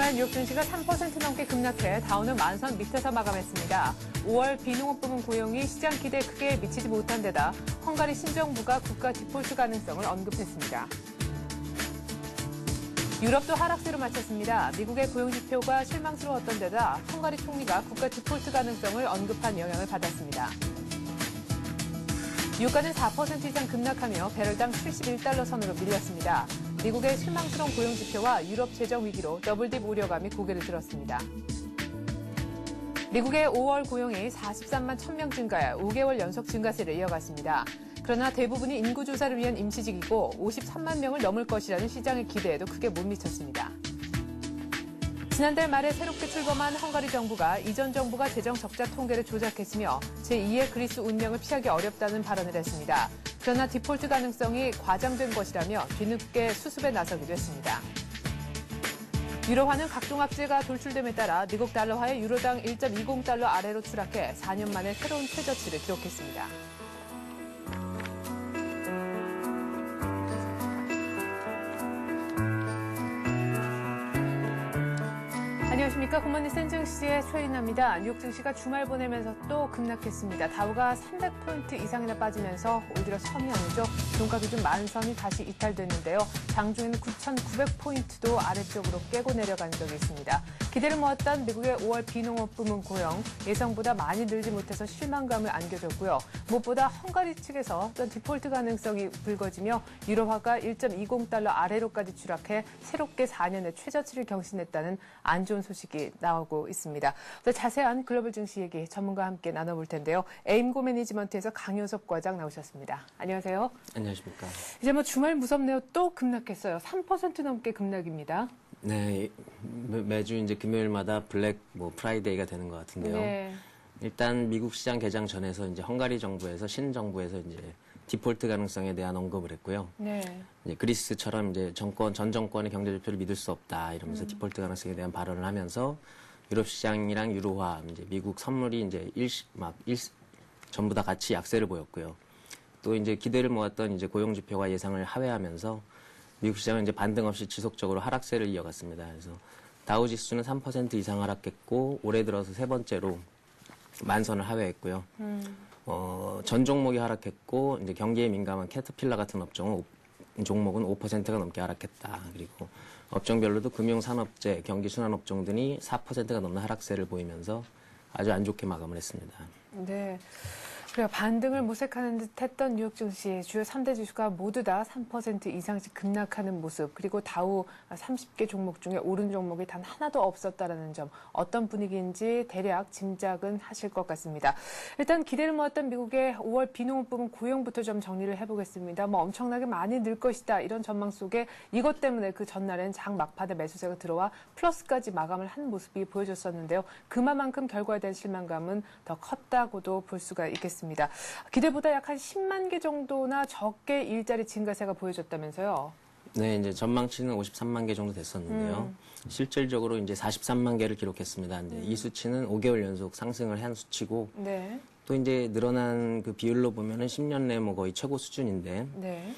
주말 뉴욕 증시가 3% 넘게 급락해 다우는 만선 밑에서 마감했습니다. 5월 비농업 부문 고용이 시장 기대에 크게 미치지 못한 데다 헝가리 신정부가 국가 디폴트 가능성을 언급했습니다. 유럽도 하락세로 마쳤습니다. 미국의 고용 지표가 실망스러웠던 데다 헝가리 총리가 국가 디폴트 가능성을 언급한 영향을 받았습니다. 유가는 4% 이상 급락하며 배럴당 71달러 선으로 밀렸습니다. 미국의 실망스러운 고용 지표와 유럽 재정 위기로 더블딥 우려감이 고개를 들었습니다. 미국의 5월 고용이 43만 1000명 증가해 5개월 연속 증가세를 이어갔습니다. 그러나 대부분이 인구조사를 위한 임시직이고 53만 명을 넘을 것이라는 시장의 기대에도 크게 못 미쳤습니다. 지난달 말에 새롭게 출범한 헝가리 정부가 이전 정부가 재정 적자 통계를 조작했으며 제2의 그리스 운명을 피하기 어렵다는 발언을 했습니다. 그러나 디폴트 가능성이 과장된 것이라며 뒤늦게 수습에 나서기도 했습니다. 유로화는 각종 악재가 돌출됨에 따라 미국 달러화의 유로당 1.20달러 아래로 추락해 4년 만에 새로운 최저치를 기록했습니다. 안녕하십니까. 굿모닝 센증시의 최인아입니다. 뉴욕 증시가 주말 보내면서 또 급락했습니다. 다우가 300포인트 이상이나 빠지면서 올 들어 처음이 아니죠. 종가 기준 만선이 다시 이탈됐는데요. 장중에는 9,900포인트도 아래쪽으로 깨고 내려간 적이 있습니다. 기대를 모았던 미국의 5월 비농업 부문 고용, 예상보다 많이 늘지 못해서 실망감을 안겨줬고요. 무엇보다 헝가리 측에서 어떤 디폴트 가능성이 불거지며 유로화가 1.20달러 아래로까지 추락해 새롭게 4년의 최저치를 경신했다는 안 좋은 소식이 나오고 있습니다. 더 자세한 글로벌 증시 얘기 전문가와 함께 나눠볼 텐데요. 에임고 매니지먼트에서 강효섭 과장 나오셨습니다. 안녕하세요. 안녕하십니까. 이제 주말 무섭네요. 또 급락했어요. 3% 넘게 급락입니다. 네, 매주 이제 금요일마다 블랙 프라이데이가 되는 것 같은데요. 네. 일단 미국 시장 개장 전에서 이제 헝가리 정부에서 신정부에서 이제 디폴트 가능성에 대한 언급을 했고요. 네. 이제 그리스처럼 이제 전 정권의 경제 지표를 믿을 수 없다 이러면서 디폴트 가능성에 대한 발언을 하면서 유럽 시장이랑 유로화, 이제 미국 선물이 이제 전부 다 같이 약세를 보였고요. 또 이제 기대를 모았던 이제 고용 지표가 예상을 하회하면서 미국 시장은 이제 반등 없이 지속적으로 하락세를 이어갔습니다. 그래서 다우 지수는 3% 이상 하락했고 올해 들어서 세 번째로 만선을 하회했고요. 전 종목이 하락했고 이제 경기에 민감한 캐터필러 같은 종목은 5%가 넘게 하락했다. 그리고 업종별로도 금융산업재, 경기순환업종 등이 4%가 넘는 하락세를 보이면서 아주 안 좋게 마감을 했습니다. 네. 그래요. 반등을 모색하는 듯 했던 뉴욕 증시 주요 3대 지수가 모두 다 3% 이상씩 급락하는 모습, 그리고 다우 30개 종목 중에 오른 종목이 단 하나도 없었다라는 점, 어떤 분위기인지 대략 짐작은 하실 것 같습니다. 일단 기대를 모았던 미국의 5월 비농업 부문 고용부터 좀 정리를 해보겠습니다. 엄청나게 많이 늘 것이다 이런 전망 속에 이것 때문에 그 전날엔 장 막판에 매수세가 들어와 플러스까지 마감을 한 모습이 보여졌었는데요. 그만큼 결과에 대한 실망감은 더 컸다고도 볼 수가 있겠습니다. 기대보다 약 한 10만 개 정도나 적게 일자리 증가세가 보여졌다면서요? 네, 이제 전망치는 53만 개 정도 됐었는데요. 실질적으로 이제 43만 개를 기록했습니다. 근데 이 수치는 5개월 연속 상승을 한 수치고, 네. 또 이제 늘어난 그 비율로 보면은 10년 내 거의 최고 수준인데, 네.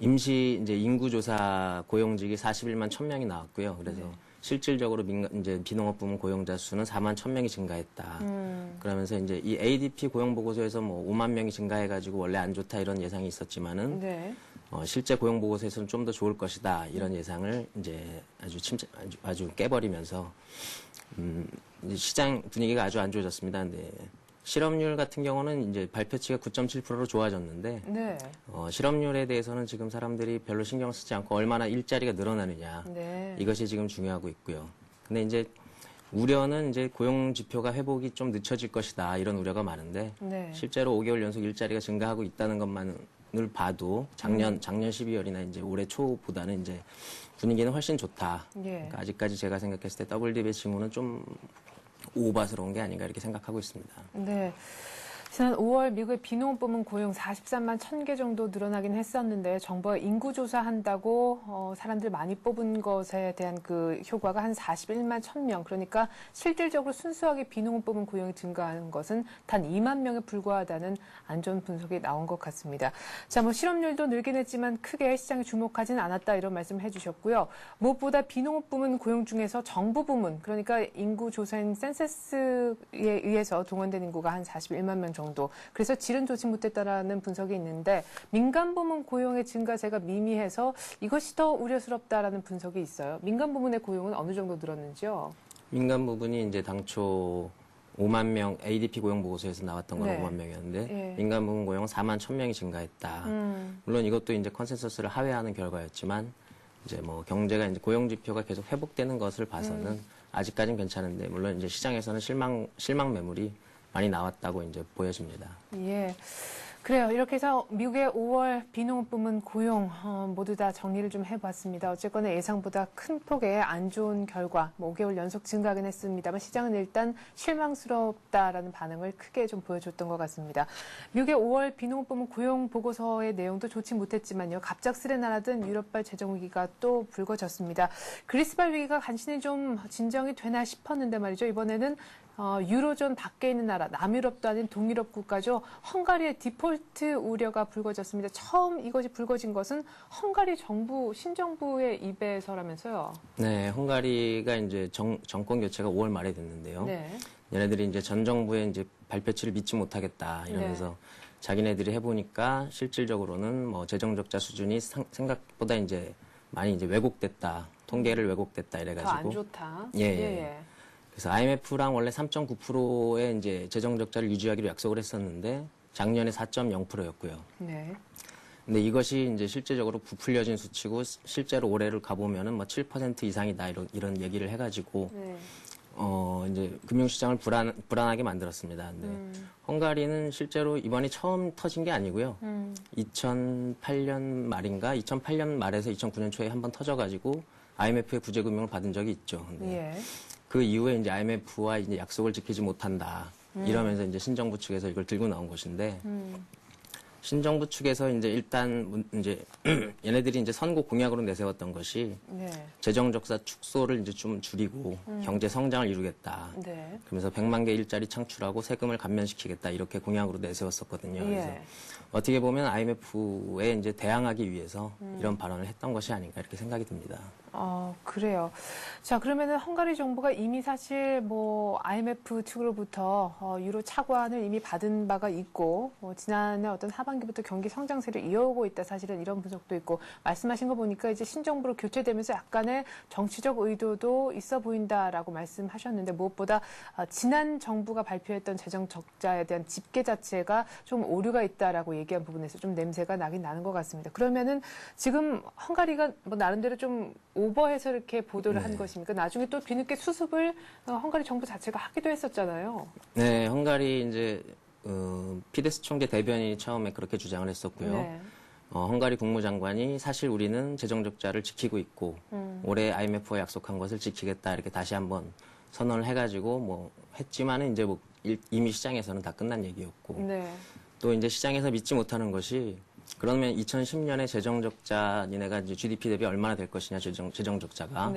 임시 이제 인구조사 고용직이 41만 1000명이 나왔고요. 그래서 실질적으로 이제 비농업 부문 고용자 수는 4만 1000명이 증가했다. 그러면서 이제 이 ADP 고용 보고서에서 5만 명이 증가해가지고 원래 안 좋다 이런 예상이 있었지만은 네. 실제 고용 보고서에서는 좀 더 좋을 것이다 이런 예상을 이제 아주 깨버리면서 이제 시장 분위기가 아주 안 좋아졌습니다. 근데 실업률 같은 경우는 이제 발표치가 9.7%로 좋아졌는데, 네. 실업률에 대해서는 지금 사람들이 별로 신경 쓰지 않고 얼마나 일자리가 늘어나느냐. 네. 이것이 지금 중요하고 있고요. 근데 이제 우려는 이제 고용 지표가 회복이 좀 늦춰질 것이다. 이런 우려가 많은데, 네. 실제로 5개월 연속 일자리가 증가하고 있다는 것만을 봐도 작년 12월이나 이제 올해 초보다는 이제 분위기는 훨씬 좋다. 예. 그러니까 아직까지 제가 생각했을 때 더블 딥의 징후는 좀 오바스러운 게 아닌가 이렇게 생각하고 있습니다. 네. 지난 5월 미국의 비농업부문 고용 43만 1,000개 정도 늘어나긴 했었는데 정부가 인구조사한다고 사람들 많이 뽑은 것에 대한 그 효과가 한 41만 1,000명. 그러니까 실질적으로 순수하게 비농업부문 고용이 증가한 것은 단 2만 명에 불과하다는 안 좋은 분석이 나온 것 같습니다. 자, 실업률도 늘긴 했지만 크게 시장에 주목하진 않았다 이런 말씀 해주셨고요. 무엇보다 비농업부문 고용 중에서 정부 부문, 그러니까 인구조사인 센서스에 의해서 동원된 인구가 한 41만 명 정도. 그래서 질은 좋지 못했다라는 분석이 있는데 민간 부문 고용의 증가세가 미미해서 이것이 더 우려스럽다라는 분석이 있어요. 민간 부문의 고용은 어느 정도 늘었는지요? 민간 부분이 이제 당초 5만 명 ADP 고용 보고서에서 나왔던 건 네. 5만 명이었는데 예. 민간 부문 고용은 4만 1,000명이 증가했다. 물론 이것도 이제 컨센서스를 하회하는 결과였지만 이제 경제가 이제 고용 지표가 계속 회복되는 것을 봐서는 아직까지는 괜찮은데 물론 이제 시장에서는 실망 매물이 많이 나왔다고 이제 보여집니다. 예. 그래요. 이렇게 해서 미국의 5월 비농업 부문 고용 모두 다 정리를 좀 해봤습니다. 어쨌거나 예상보다 큰 폭의 안 좋은 결과, 5개월 연속 증가하긴 했습니다만 시장은 일단 실망스럽다라는 반응을 크게 좀 보여줬던 것 같습니다. 미국의 5월 비농업 부문 고용 보고서의 내용도 좋지 못했지만요. 갑작스레 날아든 유럽발 재정 위기가 또 불거졌습니다. 그리스발 위기가 간신히 좀 진정이 되나 싶었는데 말이죠. 이번에는 유로존 밖에 있는 나라, 남유럽도 아닌 동유럽 국가죠. 헝가리의 디폴트 우려가 불거졌습니다. 처음 이것이 불거진 것은 헝가리 신정부의 입에서라면서요. 네, 헝가리가 이제 정권 교체가 5월 말에 됐는데요. 네. 얘네들이 이제 전 정부의 이제 발표치를 믿지 못하겠다 이러면서 자기네들이 해보니까 실질적으로는 재정 적자 수준이 생각보다 이제 많이 이제 왜곡됐다, 통계를 왜곡됐다 이래가지고 더 안 좋다. 예. 그래서 IMF랑 원래 3.9%의 이제 재정 적자를 유지하기로 약속을 했었는데 작년에 4.0%였고요. 네. 근데 이것이 이제 실제적으로 부풀려진 수치고 실제로 올해를 가보면은 7% 이상이다 이런 얘기를 해가지고 이제 금융시장을 불안하게 만들었습니다. 근데 헝가리는 실제로 이번이 처음 터진 게 아니고요. 2008년 말에서 2009년 초에 한번 터져가지고 IMF의 구제 금융을 받은 적이 있죠. 근데 그 이후에 이제 IMF와 이제 약속을 지키지 못한다. 이러면서 이제 신정부 측에서 이걸 들고 나온 것인데, 신정부 측에서 이제 일단 이제 얘네들이 이제 선거 공약으로 내세웠던 것이 재정 적자 축소를 이제 좀 줄이고 경제 성장을 이루겠다. 그러면서 100만 개 일자리 창출하고 세금을 감면시키겠다 이렇게 공약으로 내세웠었거든요. 그래서 어떻게 보면 IMF에 이제 대항하기 위해서 이런 발언을 했던 것이 아닌가 이렇게 생각이 듭니다. 그래요. 자, 그러면은 헝가리 정부가 이미 사실 IMF 측으로부터 유로 차관을 이미 받은 바가 있고, 지난해 어떤 하반기부터 경기 성장세를 이어오고 있다. 사실은 이런 분석도 있고, 말씀하신 거 보니까 이제 신정부로 교체되면서 약간의 정치적 의도도 있어 보인다라고 말씀하셨는데, 무엇보다 지난 정부가 발표했던 재정 적자에 대한 집계 자체가 좀 오류가 있다라고 얘기한 부분에서 좀 냄새가 나긴 나는 것 같습니다. 그러면은 지금 헝가리가 나름대로 좀 오버해서 이렇게 보도를 한 것입니까? 나중에 또 뒤늦게 수습을 헝가리 정부 자체가 하기도 했었잖아요. 네, 헝가리 이제 피데스 총재 대변인이 처음에 그렇게 주장을 했었고요. 헝가리 국무장관이 사실 우리는 재정 적자를 지키고 있고 올해 IMF와 약속한 것을 지키겠다 이렇게 다시 한번 선언을 해가지고 했지만은 이제 이미 시장에서는 다 끝난 얘기였고 또 이제 시장에서 믿지 못하는 것이 그러면 2010년에 재정 적자 니네가 이제 GDP 대비 얼마나 될 것이냐 재정 적자가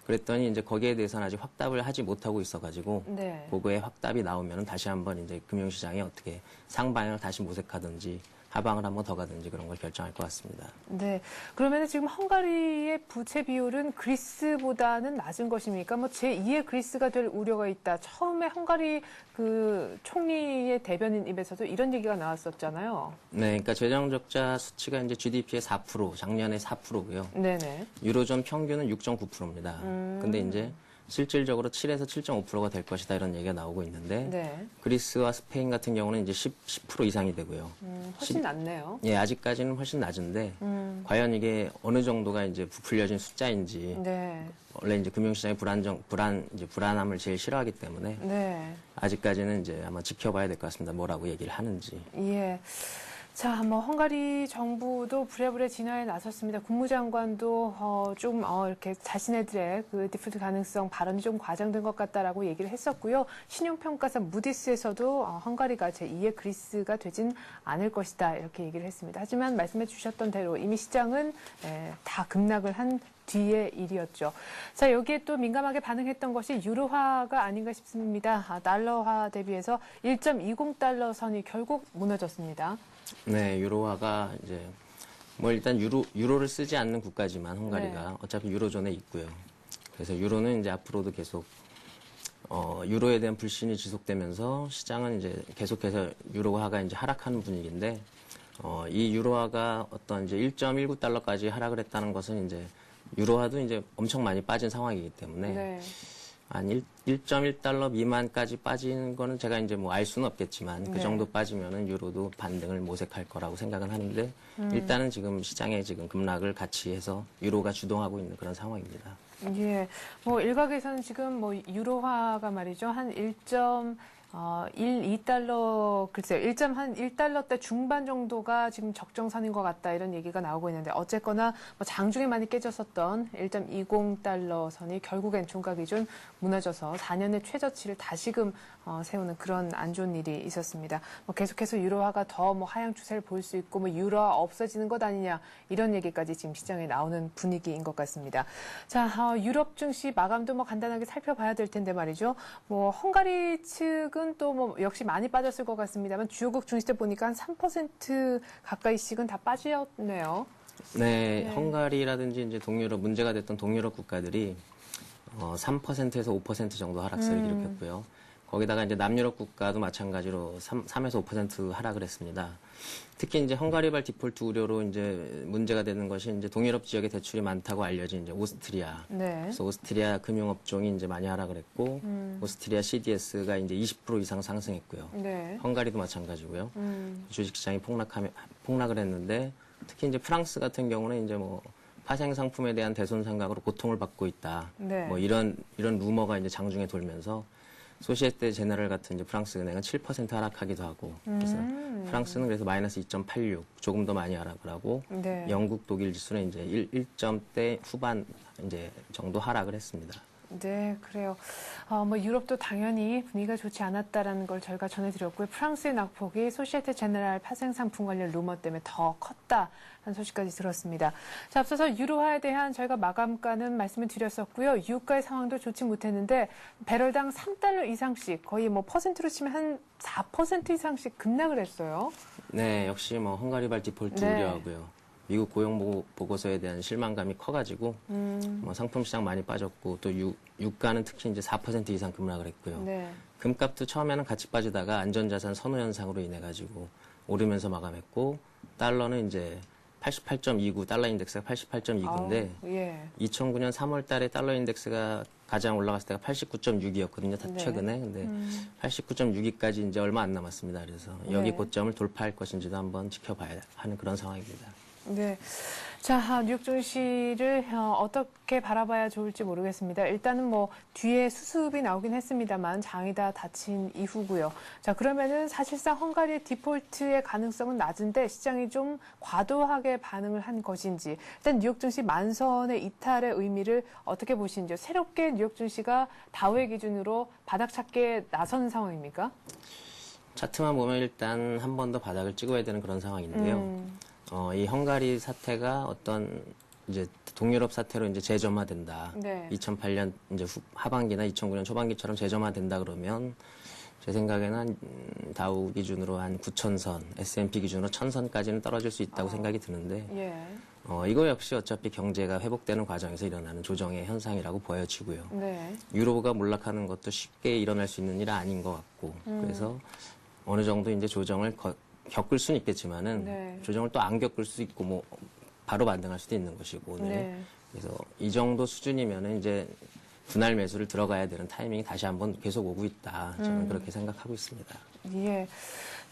그랬더니 이제 거기에 대해서는 아직 확답을 하지 못하고 있어가지고 그거에 확답이 나오면 다시 한번 이제 금융시장에 어떻게 상방향을 다시 모색하든지 하방을 한번 더 가든지 그런 걸 결정할 것 같습니다. 네. 그러면 지금 헝가리의 부채 비율은 그리스보다는 낮은 것입니까? 제2의 그리스가 될 우려가 있다. 처음에 헝가리 그 총리의 대변인 입에서도 이런 얘기가 나왔었잖아요. 네. 그러니까 재정 적자 수치가 이제 GDP의 4%, 작년에 4%고요. 네네. 유로존 평균은 6.9%입니다. 근데 이제 실질적으로 7에서 7.5%가 될 것이다 이런 얘기가 나오고 있는데 그리스와 스페인 같은 경우는 이제 10% 이상이 되고요. 훨씬 낮네요. 예, 아직까지는 훨씬 낮은데 과연 이게 어느 정도가 이제 부풀려진 숫자인지 원래 이제 금융시장의 불안함을 제일 싫어하기 때문에 아직까지는 이제 아마 지켜봐야 될 것 같습니다. 뭐라고 얘기를 하는지. 예. 자, 뭐 헝가리 정부도 부랴부랴 진화에 나섰습니다. 국무장관도 좀 이렇게 자신네들의 그 디폴트 가능성 발언이 좀 과장된 것 같다라고 얘기를 했었고요. 신용평가사 무디스에서도 헝가리가 제2의 그리스가 되진 않을 것이다 이렇게 얘기를 했습니다. 하지만 말씀해 주셨던 대로 이미 시장은 다 급락을 한 뒤의 일이었죠. 자, 여기에 또 민감하게 반응했던 것이 유로화가 아닌가 싶습니다. 달러화 대비해서 1.20달러 선이 결국 무너졌습니다. 네, 유로화가 이제 뭐 일단 유로를 쓰지 않는 국가지만 헝가리가 어차피 유로존에 있고요. 그래서 유로는 이제 앞으로도 계속 유로에 대한 불신이 지속되면서 시장은 이제 계속해서 유로화가 이제 하락하는 분위기인데 이 유로화가 어떤 이제 1.19달러까지 하락을 했다는 것은 이제 유로화도 이제 엄청 많이 빠진 상황이기 때문에 한 1.1달러 미만까지 빠지는 거는 제가 이제 뭐 알 수는 없겠지만 그 정도 빠지면은 유로도 반등을 모색할 거라고 생각은 하는데 일단은 지금 시장에 지금 급락을 같이 해서 유로가 주동하고 있는 그런 상황입니다. 예, 뭐 일각에서는 지금 뭐 유로화가 말이죠 한 1.12달러 글쎄요 1.1달러대 중반 정도가 지금 적정선인 것 같다 이런 얘기가 나오고 있는데 어쨌거나 뭐 장중에 많이 깨졌었던 1.20달러 선이 결국엔 종가 기준 무너져서 4년의 최저치를 다시금 세우는 그런 안 좋은 일이 있었습니다. 뭐 계속해서 유로화가 더 뭐 하향 추세를 볼 수 있고 뭐 유로화 없어지는 것 아니냐 이런 얘기까지 지금 시장에 나오는 분위기인 것 같습니다. 자, 유럽 증시 마감도 뭐 간단하게 살펴봐야 될 텐데 말이죠. 뭐 헝가리 측은 또 뭐 역시 많이 빠졌을 것 같습니다만 주요국 증시들 보니까 한 3% 가까이씩은 다 빠졌네요. 네, 헝가리라든지 이제 동유럽 문제가 됐던 동유럽 국가들이 3%에서 5% 정도 하락세를 기록했고요. 거기다가 이제 남유럽 국가도 마찬가지로 3에서 5% 하락을 했습니다. 특히 이제 헝가리발 디폴트 우려로 이제 문제가 되는 것이 이제 동유럽 지역에 대출이 많다고 알려진 이제 오스트리아. 그래서 오스트리아 금융업종이 이제 많이 하락을 했고, 오스트리아 CDS가 이제 20% 이상 상승했고요. 헝가리도 마찬가지고요. 주식시장이 폭락을 했는데, 특히 이제 프랑스 같은 경우는 이제 뭐 파생 상품에 대한 대손상각으로 고통을 받고 있다. 뭐 이런 루머가 이제 장중에 돌면서 소시에테 제너럴 같은 이제 프랑스 은행은 7% 하락하기도 하고 그래서 프랑스는 그래서 마이너스 2.86 조금 더 많이 하락을 하고 영국 독일 지수는 이제 1점대 후반 이제 정도 하락을 했습니다. 네, 그래요. 뭐 유럽도 당연히 분위기가 좋지 않았다라는 걸 저희가 전해드렸고요. 프랑스의 낙폭이 소시에테 제네랄 파생 상품 관련 루머 때문에 더 컸다는 소식까지 들었습니다. 자, 앞서서 유로화에 대한 저희가 마감가는 말씀을 드렸었고요. 유가의 상황도 좋지 못했는데 배럴당 3달러 이상씩 거의 뭐 퍼센트로 치면 한 4% 이상씩 급락을 했어요. 네, 역시 뭐 헝가리발 디폴트 우려하고요. 미국 고용 보고서에 대한 실망감이 커가지고 뭐 상품 시장 많이 빠졌고 또 유가는 특히 이제 4% 이상 급락을 했고요. 금값도 처음에는 같이 빠지다가 안전자산 선호 현상으로 인해 가지고 오르면서 마감했고 달러는 이제 88.29 달러 인덱스가 88.29인데 2009년 3월 달에 달러 인덱스가 가장 올라갔을 때가 89.6이었거든요. 최근에. 근데 89.6기까지 이제 얼마 안 남았습니다. 그래서 여기 고점을 돌파할 것인지도 한번 지켜봐야 하는 그런 상황입니다. 네. 자, 뉴욕 증시를 어떻게 바라봐야 좋을지 모르겠습니다. 일단은 뭐 뒤에 수습이 나오긴 했습니다만 장이 다 닫힌 이후고요. 자, 그러면은 사실상 헝가리의 디폴트의 가능성은 낮은데 시장이 좀 과도하게 반응을 한 것인지 일단 뉴욕 증시 만선의 이탈의 의미를 어떻게 보시는지요? 새롭게 뉴욕 증시가 다우의 기준으로 바닥 찾기에 나선 상황입니까? 차트만 보면 일단 한 번 더 바닥을 찍어야 되는 그런 상황인데요. 이 헝가리 사태가 어떤 이제 동유럽 사태로 이제 재점화된다. 2008년 이제 하반기나 2009년 초반기처럼 재점화된다 그러면 제 생각에는 한 다우 기준으로 한 9,000선, S&P 기준으로 1,000선까지는 떨어질 수 있다고 생각이 드는데 이거 역시 어차피 경제가 회복되는 과정에서 일어나는 조정의 현상이라고 보여지고요. 유로가 몰락하는 것도 쉽게 일어날 수 있는 일은 아닌 것 같고 그래서 어느 정도 이제 조정을 겪을 수는 있겠지만은 조정을 또 안 겪을 수 있고 뭐 바로 반등할 수도 있는 것이고 그래서 이 정도 수준이면은 이제 분할 매수를 들어가야 되는 타이밍이 다시 한번 계속 오고 있다. 저는 그렇게 생각하고 있습니다. 예.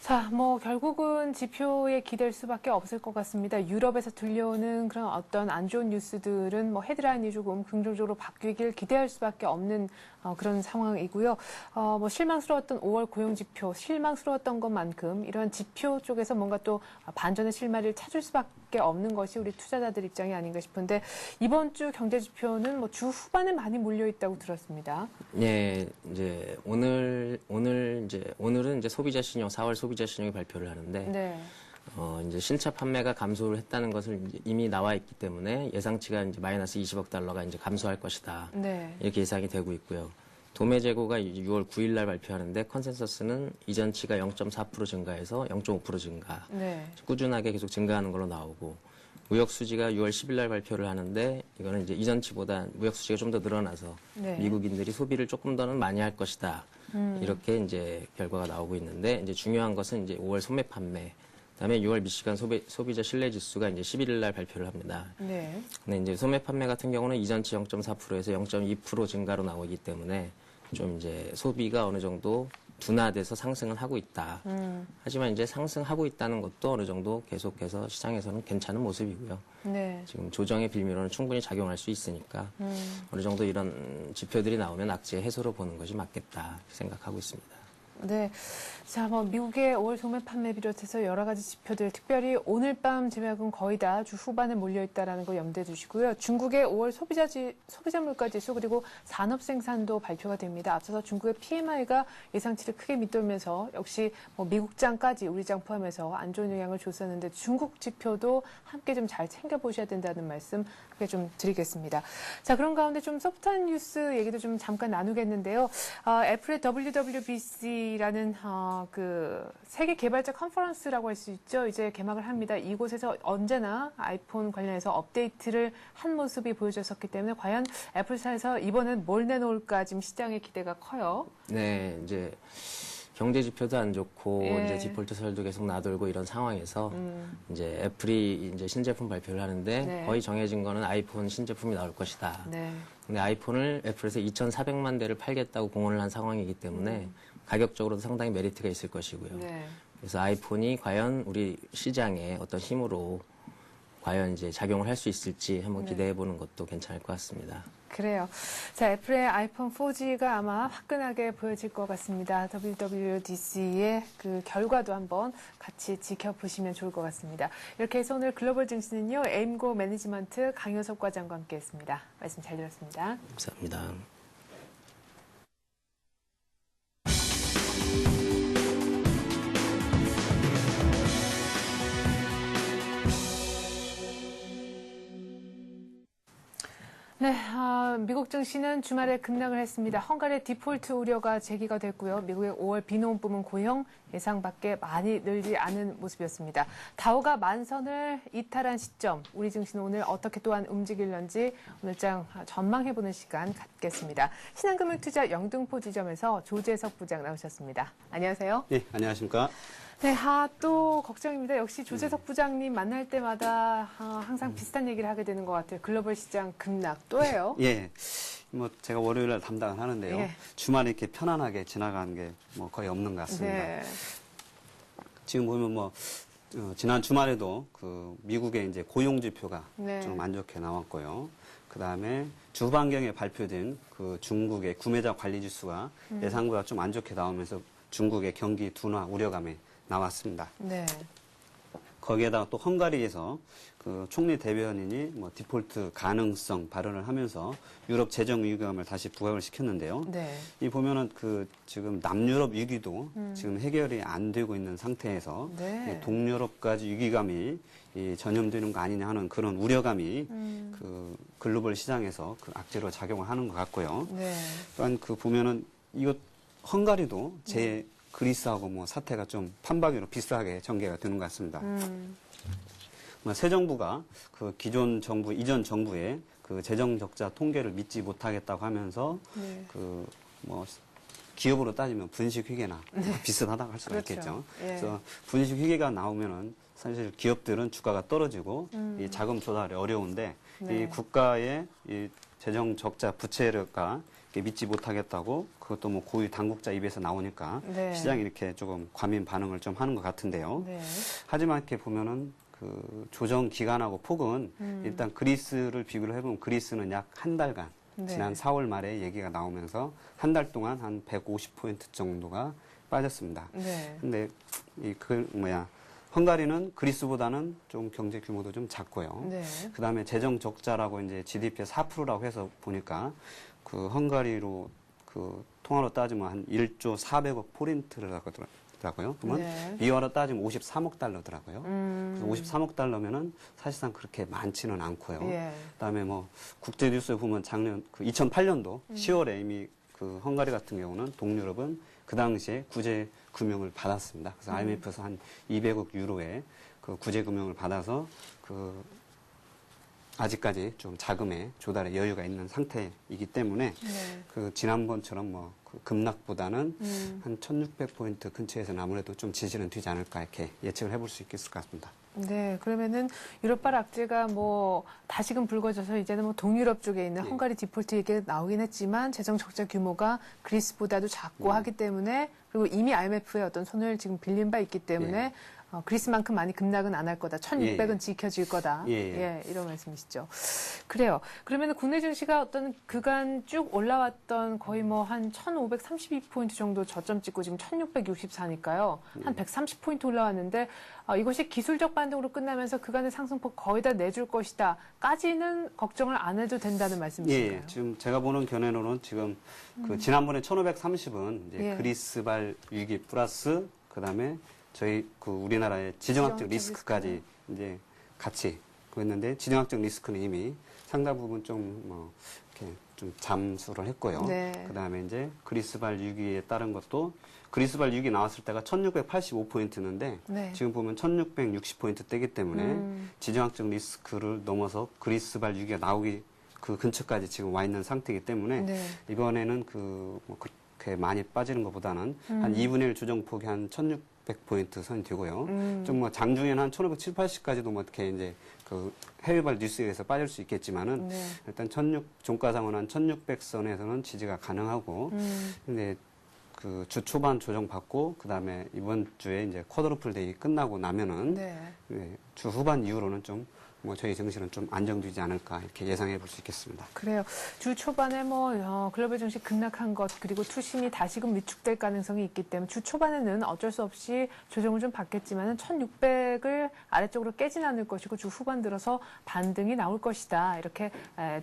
자, 뭐 결국은 지표에 기댈 수밖에 없을 것 같습니다. 유럽에서 들려오는 그런 어떤 안 좋은 뉴스들은 뭐 헤드라인이 조금 긍정적으로 바뀌길 기대할 수밖에 없는 그런 상황이고요. 뭐 실망스러웠던 5월 고용 지표, 실망스러웠던 것만큼 이런 지표 쪽에서 뭔가 또 반전의 실마리를 찾을 수밖에 없는 것이 우리 투자자들 입장이 아닌가 싶은데 이번 주 경제 지표는 뭐 주 후반에 많이 몰려 있다고 들었습니다. 예, 이제 오늘은 이제 소비자 신용 4월 소비자 신용이 발표를 하는데 네. 이제 신차 판매가 감소를 했다는 것을 이미 나와 있기 때문에 예상치가 이제 마이너스 20억 달러가 이제 감소할 것이다. 네. 이렇게 예상이 되고 있고요. 도매 재고가 6월 9일 날 발표하는데 컨센서스는 이전치가 0.4% 증가해서 0.5% 증가. 네. 꾸준하게 계속 증가하는 걸로 나오고 무역 수지가 6월 10일 날 발표를 하는데 이거는 이제 이전치보다 무역 수지가 좀 더 늘어나서 네. 미국인들이 소비를 조금 더는 많이 할 것이다. 이렇게 이제 결과가 나오고 있는데 이제 중요한 것은 이제 5월 소매 판매 그다음에 6월 미시간 소비자 신뢰 지수가 이제 11일 날 발표를 합니다. 네. 근데 이제 소매 판매 같은 경우는 이전치 0.4%에서 0.2% 증가로 나오기 때문에 좀 이제 소비가 어느 정도 둔화돼서 상승은 하고 있다. 하지만 이제 상승하고 있다는 것도 어느 정도 계속해서 시장에서는 괜찮은 모습이고요. 네. 지금 조정의 빌미로는 충분히 작용할 수 있으니까 어느 정도 이런 지표들이 나오면 악재의 해소로 보는 것이 맞겠다 생각하고 있습니다. 네. 자, 뭐, 미국의 5월 소매 판매 비롯해서 여러 가지 지표들, 특별히 오늘 밤 제약은 거의 다 주 후반에 몰려있다는 거 염두에 두시고요. 중국의 5월 소비자 물가 지수 그리고 산업 생산도 발표가 됩니다. 앞서서 중국의 PMI가 예상치를 크게 밑돌면서 역시 뭐 미국장까지 우리 장 포함해서 안 좋은 영향을 줬었는데 중국 지표도 함께 좀 잘 챙겨보셔야 된다는 말씀 크게 좀 드리겠습니다. 자, 그런 가운데 좀 소프트한 뉴스 얘기도 좀 잠깐 나누겠는데요. 애플의 WWDC라는 그 세계 개발자 컨퍼런스라고 할 수 있죠. 이제 개막을 합니다. 이곳에서 언제나 아이폰 관련해서 업데이트를 한 모습이 보여졌었기 때문에 과연 애플사에서 이번엔 뭘 내놓을까 지금 시장의 기대가 커요. 네, 이제 경제 지표도 안 좋고 예. 이제 디폴트설도 계속 나돌고 이런 상황에서 이제 애플이 이제 신제품 발표를 하는데 네. 거의 정해진 거는 아이폰 신제품이 나올 것이다. 네. 근데 아이폰을 애플에서 2,400만 대를 팔겠다고 공언을 한 상황이기 때문에 가격적으로도 상당히 메리트가 있을 것이고요. 네. 그래서 아이폰이 과연 우리 시장에 어떤 힘으로 과연 이제 작용을 할 수 있을지 한번 네. 기대해 보는 것도 괜찮을 것 같습니다. 그래요. 자, 애플의 아이폰 4G가 아마 화끈하게 보여질 것 같습니다. WWDC의 그 결과도 한번 같이 지켜보시면 좋을 것 같습니다. 이렇게 해서 오늘 글로벌 증시는요, 에임고 매니지먼트 강효석 과장과 함께 했습니다. 말씀 잘 들었습니다. 감사합니다. 네, 미국 증시는 주말에 급락을 했습니다. 헝가리의 디폴트 우려가 제기가 됐고요. 미국의 5월 비농 부문 고용 예상 밖에 많이 늘지 않은 모습이었습니다. 다우가 만선을 이탈한 시점, 우리 증시는 오늘 어떻게 또한 움직일런지 오늘장 전망해보는 시간 갖겠습니다. 신한금융투자 영등포 지점에서 조재석 부장 나오셨습니다. 안녕하세요. 네, 안녕하십니까. 네, 또 걱정입니다. 역시 조재석 부장님 만날 때마다 항상 비슷한 얘기를 하게 되는 것 같아요. 글로벌 시장 급락 또예요. 예, 뭐 제가 월요일 날 담당을 하는데요. 예. 주말에 이렇게 편안하게 지나가는 게 뭐 거의 없는 것 같습니다. 네. 지금 보면 뭐 지난 주말에도 그 미국의 이제 고용 지표가 네. 좀 안 좋게 나왔고요. 그 다음에 주반경에 발표된 그 중국의 구매자 관리 지수가 예상보다 좀 안 좋게 나오면서 중국의 경기 둔화 우려감이 나왔습니다. 네. 거기에다가 또 헝가리에서 그 총리 대변인이 뭐 디폴트 가능성 발언을 하면서 유럽 재정 위기감을 다시 부각을 시켰는데요. 네. 이 보면은 그 지금 남유럽 위기도 지금 해결이 안 되고 있는 상태에서 네. 이 동유럽까지 위기감이 이 전염되는 거 아니냐 하는 그런 우려감이 그 글로벌 시장에서 그 악재로 작용을 하는 것 같고요. 네. 또한 그 보면은 이거 헝가리도 그리스하고 뭐 사태가 좀 판박이로 비슷하게 전개가 되는 것 같습니다. 새 정부가 그 기존 정부, 이전 정부의 그 재정 적자 통계를 믿지 못하겠다고 하면서 네. 그 뭐 기업으로 따지면 분식 회계나 비슷하다고 할 수가 그렇죠. 있겠죠. 예. 그래서 분식 회계가 나오면은 사실 기업들은 주가가 떨어지고 이 자금 조달이 어려운데 네. 이 국가의 이 재정 적자 부채가 믿지 못하겠다고 그것도 뭐 고위 당국자 입에서 나오니까 네. 시장이 이렇게 조금 과민 반응을 좀 하는 것 같은데요. 네. 하지만 이렇게 보면은 그 조정 기간하고 폭은 일단 그리스를 비교를 해보면 그리스는 약 한 달간 네. 지난 4월 말에 얘기가 나오면서 한 달 동안 한 150포인트 정도가 빠졌습니다. 네. 근데 헝가리는 그리스보다는 좀 경제 규모도 좀 작고요. 네. 그 다음에 재정 적자라고 이제 GDP의 4%라고 해서 보니까 그 헝가리로 그 통화로 따지면 한 1조 400억 포린트라고 하더라고요. 그러면 네. 미화로 따지면 53억 달러더라고요. 그래서 53억 달러면은 사실상 그렇게 많지는 않고요. 예. 그다음에 뭐 국제 뉴스에 보면 작년 그 2008년도 10월에 이미 그 헝가리 같은 경우는 동유럽은 그 당시에 구제 금융을 받았습니다. 그래서 IMF에서 한 200억 유로의 그 구제 금융을 받아서 그 아직까지 좀 자금의 조달에 여유가 있는 상태이기 때문에 네. 그 지난번처럼 뭐 그 급락보다는 한 1,600포인트 근처에서는 아무래도 좀 지지는 되지 않을까 이렇게 예측을 해볼 수 있을 것 같습니다. 네, 그러면은 유럽발 악재가 뭐 다시금 불거져서 이제는 뭐 동유럽 쪽에 있는 예. 헝가리 디폴트 얘기가 나오긴 했지만 재정 적자 규모가 그리스보다도 작고 하기 때문에 그리고 이미 IMF의 어떤 손을 지금 빌린 바 있기 때문에 그리스만큼 많이 급락은 안 할 거다. 1,600은 예. 지켜질 거다. 예. 이런 말씀이시죠. 그래요. 그러면 국내 증시가 어떤 그간 쭉 올라왔던 거의 뭐 한 1,532포인트 정도 저점 찍고 지금 1,664니까요. 한 130포인트 올라왔는데 이것이 기술적 반등으로 끝나면서 그간의 상승폭 거의 다 내줄 것이다. 까지는 걱정을 안 해도 된다는 말씀이신가요? 예, 지금 제가 보는 견해로는 지금 그 지난번에 1,530은 이제 예. 그리스발 위기 플러스 그다음에 저희 그 우리나라의 지정학적 지정학적 리스크까지 이제 같이 그랬는데 지정학적 리스크는 이미 상당 부분 좀 뭐 이렇게 좀 잠수를 했고요. 네. 그다음에 이제 그리스발 위기에 따른 것도 그리스발 위기 나왔을 때가 1,685포인트였는데 네. 지금 보면 1,660포인트 대기 때문에 지정학적 리스크를 넘어서 그리스발 위기가 나오기 그 근처까지 지금 와 있는 상태이기 때문에 네. 이번에는 그 뭐 그렇게 많이 빠지는 것보다는 한 2분의 1 조정폭이 한 1,600포인트 선이 되고요. 좀 뭐 장중에는 한 1,570, 80까지도 뭐 어떻게 이제 그 해외발 뉴스에 의해서 빠질 수 있겠지만은 네. 일단 종가상은 한 1,600선에서는 지지가 가능하고 근데 그 주 초반 조정받고 그다음에 이번 주에 이제 쿼드러플 데이 끝나고 나면은 네. 주 후반 이후로는 좀 뭐 저희 증시는 좀 안정되지 않을까 이렇게 예상해 볼 수 있겠습니다. 그래요. 주 초반에 뭐 글로벌 증시 급락한 것 그리고 투심이 다시금 위축될 가능성이 있기 때문에 주 초반에는 어쩔 수 없이 조정을 좀 받겠지만은 1,600을 아래쪽으로 깨진 않을 것이고 주 후반 들어서 반등이 나올 것이다. 이렇게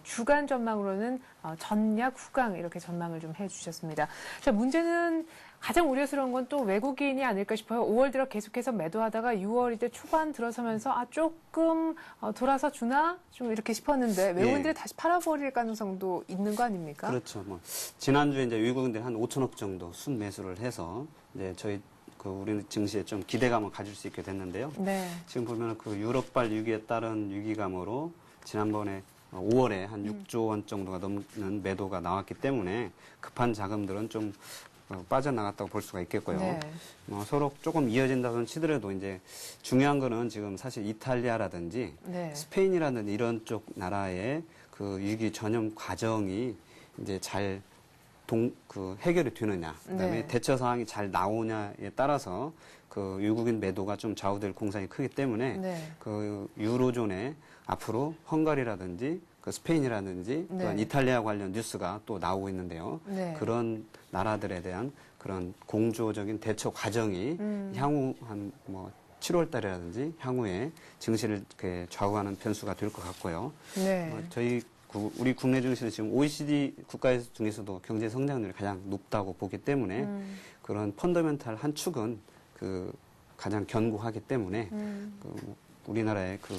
주간 전망으로는 전약 후강 이렇게 전망을 좀 해주셨습니다. 자, 문제는 가장 우려스러운 건 또 외국인이 아닐까 싶어요. 5월 들어 계속해서 매도하다가 6월 이제 초반 들어서면서 조금 돌아서 주나 좀 이렇게 싶었는데 외국인들이 예. 다시 팔아버릴 가능성도 있는 거 아닙니까? 그렇죠. 뭐 지난주에 이제 외국인들이 한 5천억 정도 순 매수를 해서 이제 저희 그 우리 증시에 좀 기대감을 가질 수 있게 됐는데요. 네. 지금 보면은 그 유럽발 위기에 따른 위기감으로 지난번에 5월에 한 6조 원 정도가 넘는 매도가 나왔기 때문에 급한 자금들은 좀 빠져나갔다고 볼 수가 있겠고요. 네. 서로 조금 이어진다고는 치더라도 이제 중요한 거는 지금 사실 이탈리아라든지 네. 스페인이라든지 이런 쪽 나라의 그 위기 전염 과정이 이제 잘 해결이 되느냐, 그다음에 네. 대처 사항이 잘 나오냐에 따라서 그 외국인 매도가 좀 좌우될 공산이 크기 때문에 네. 그 유로존에 앞으로 헝가리라든지 그 스페인이라든지 네. 또한 이탈리아 관련 뉴스가 또 나오고 있는데요. 네. 그런 나라들에 대한 그런 공조적인 대처 과정이 향후 한 뭐 7월 달이라든지 향후에 증시를 이렇게 좌우하는 변수가 될 것 같고요. 네. 저희 우리 국내 증시는 지금 OECD 국가 중에서도 경제 성장률이 가장 높다고 보기 때문에 그런 펀더멘탈 한 축은 그 가장 견고하기 때문에 그 우리나라의 그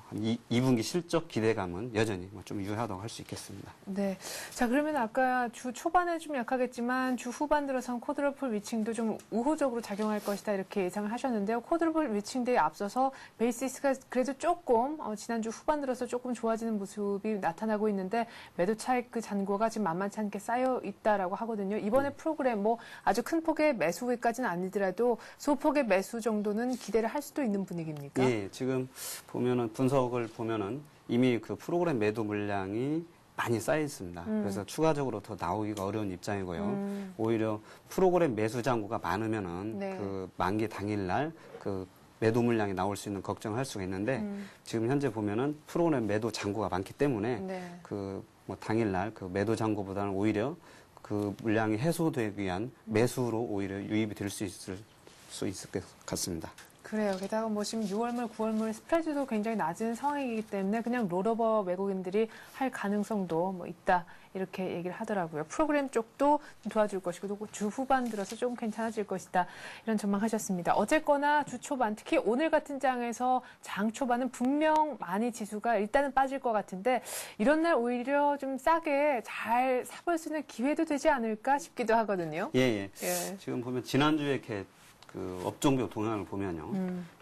한 2분기 실적 기대감은 여전히 좀 유효하다고 할 수 있겠습니다. 네. 자, 그러면 아까 주 초반에 좀 약하겠지만 주 후반 들어선 쿼드러플 위칭도 좀 우호적으로 작용할 것이다 이렇게 예상을 하셨는데요. 쿼드러플 위칭대에 앞서서 베이시스가 그래도 조금 지난주 후반 들어서 조금 좋아지는 모습이 나타나고 있는데 매도 차익 그 잔고가 지금 만만치 않게 쌓여 있다라고 하거든요. 이번에 프로그램 뭐 아주 큰 폭의 매수까지는 아니더라도 소폭의 매수 정도는 기대를 할 수도 있는 분위기입니까? 예, 지금 보면은 분석을 보면은 이미 그 프로그램 매도 물량이 많이 쌓여 있습니다. 그래서 추가적으로 더 나오기가 어려운 입장이고요. 오히려 프로그램 매수 잔고가 많으면은 네. 그 만기 당일날 그 매도 물량이 나올 수 있는 걱정을 할 수가 있는데 지금 현재 보면은 프로그램 매도 잔고가 많기 때문에 네. 그 뭐 당일날 그 매도 잔고보다는 오히려 그 물량이 해소되기 위한 매수로 오히려 유입이 될 수 있을 것 같습니다. 그래요. 게다가 뭐 지금 6월물, 9월물 스프레드도 굉장히 낮은 상황이기 때문에 그냥 롤오버 외국인들이 할 가능성도 뭐 있다. 이렇게 얘기를 하더라고요. 프로그램 쪽도 도와줄 것이고 또 주 후반 들어서 조금 괜찮아질 것이다. 이런 전망하셨습니다. 어쨌거나 주 초반, 특히 오늘 같은 장에서 장 초반은 분명 많이 지수가 일단은 빠질 것 같은데 이런 날 오히려 좀 싸게 잘 사볼 수 있는 기회도 되지 않을까 싶기도 하거든요. 예. 예. 지금 보면 지난주에 이렇게 그 업종별 동향을 보면요.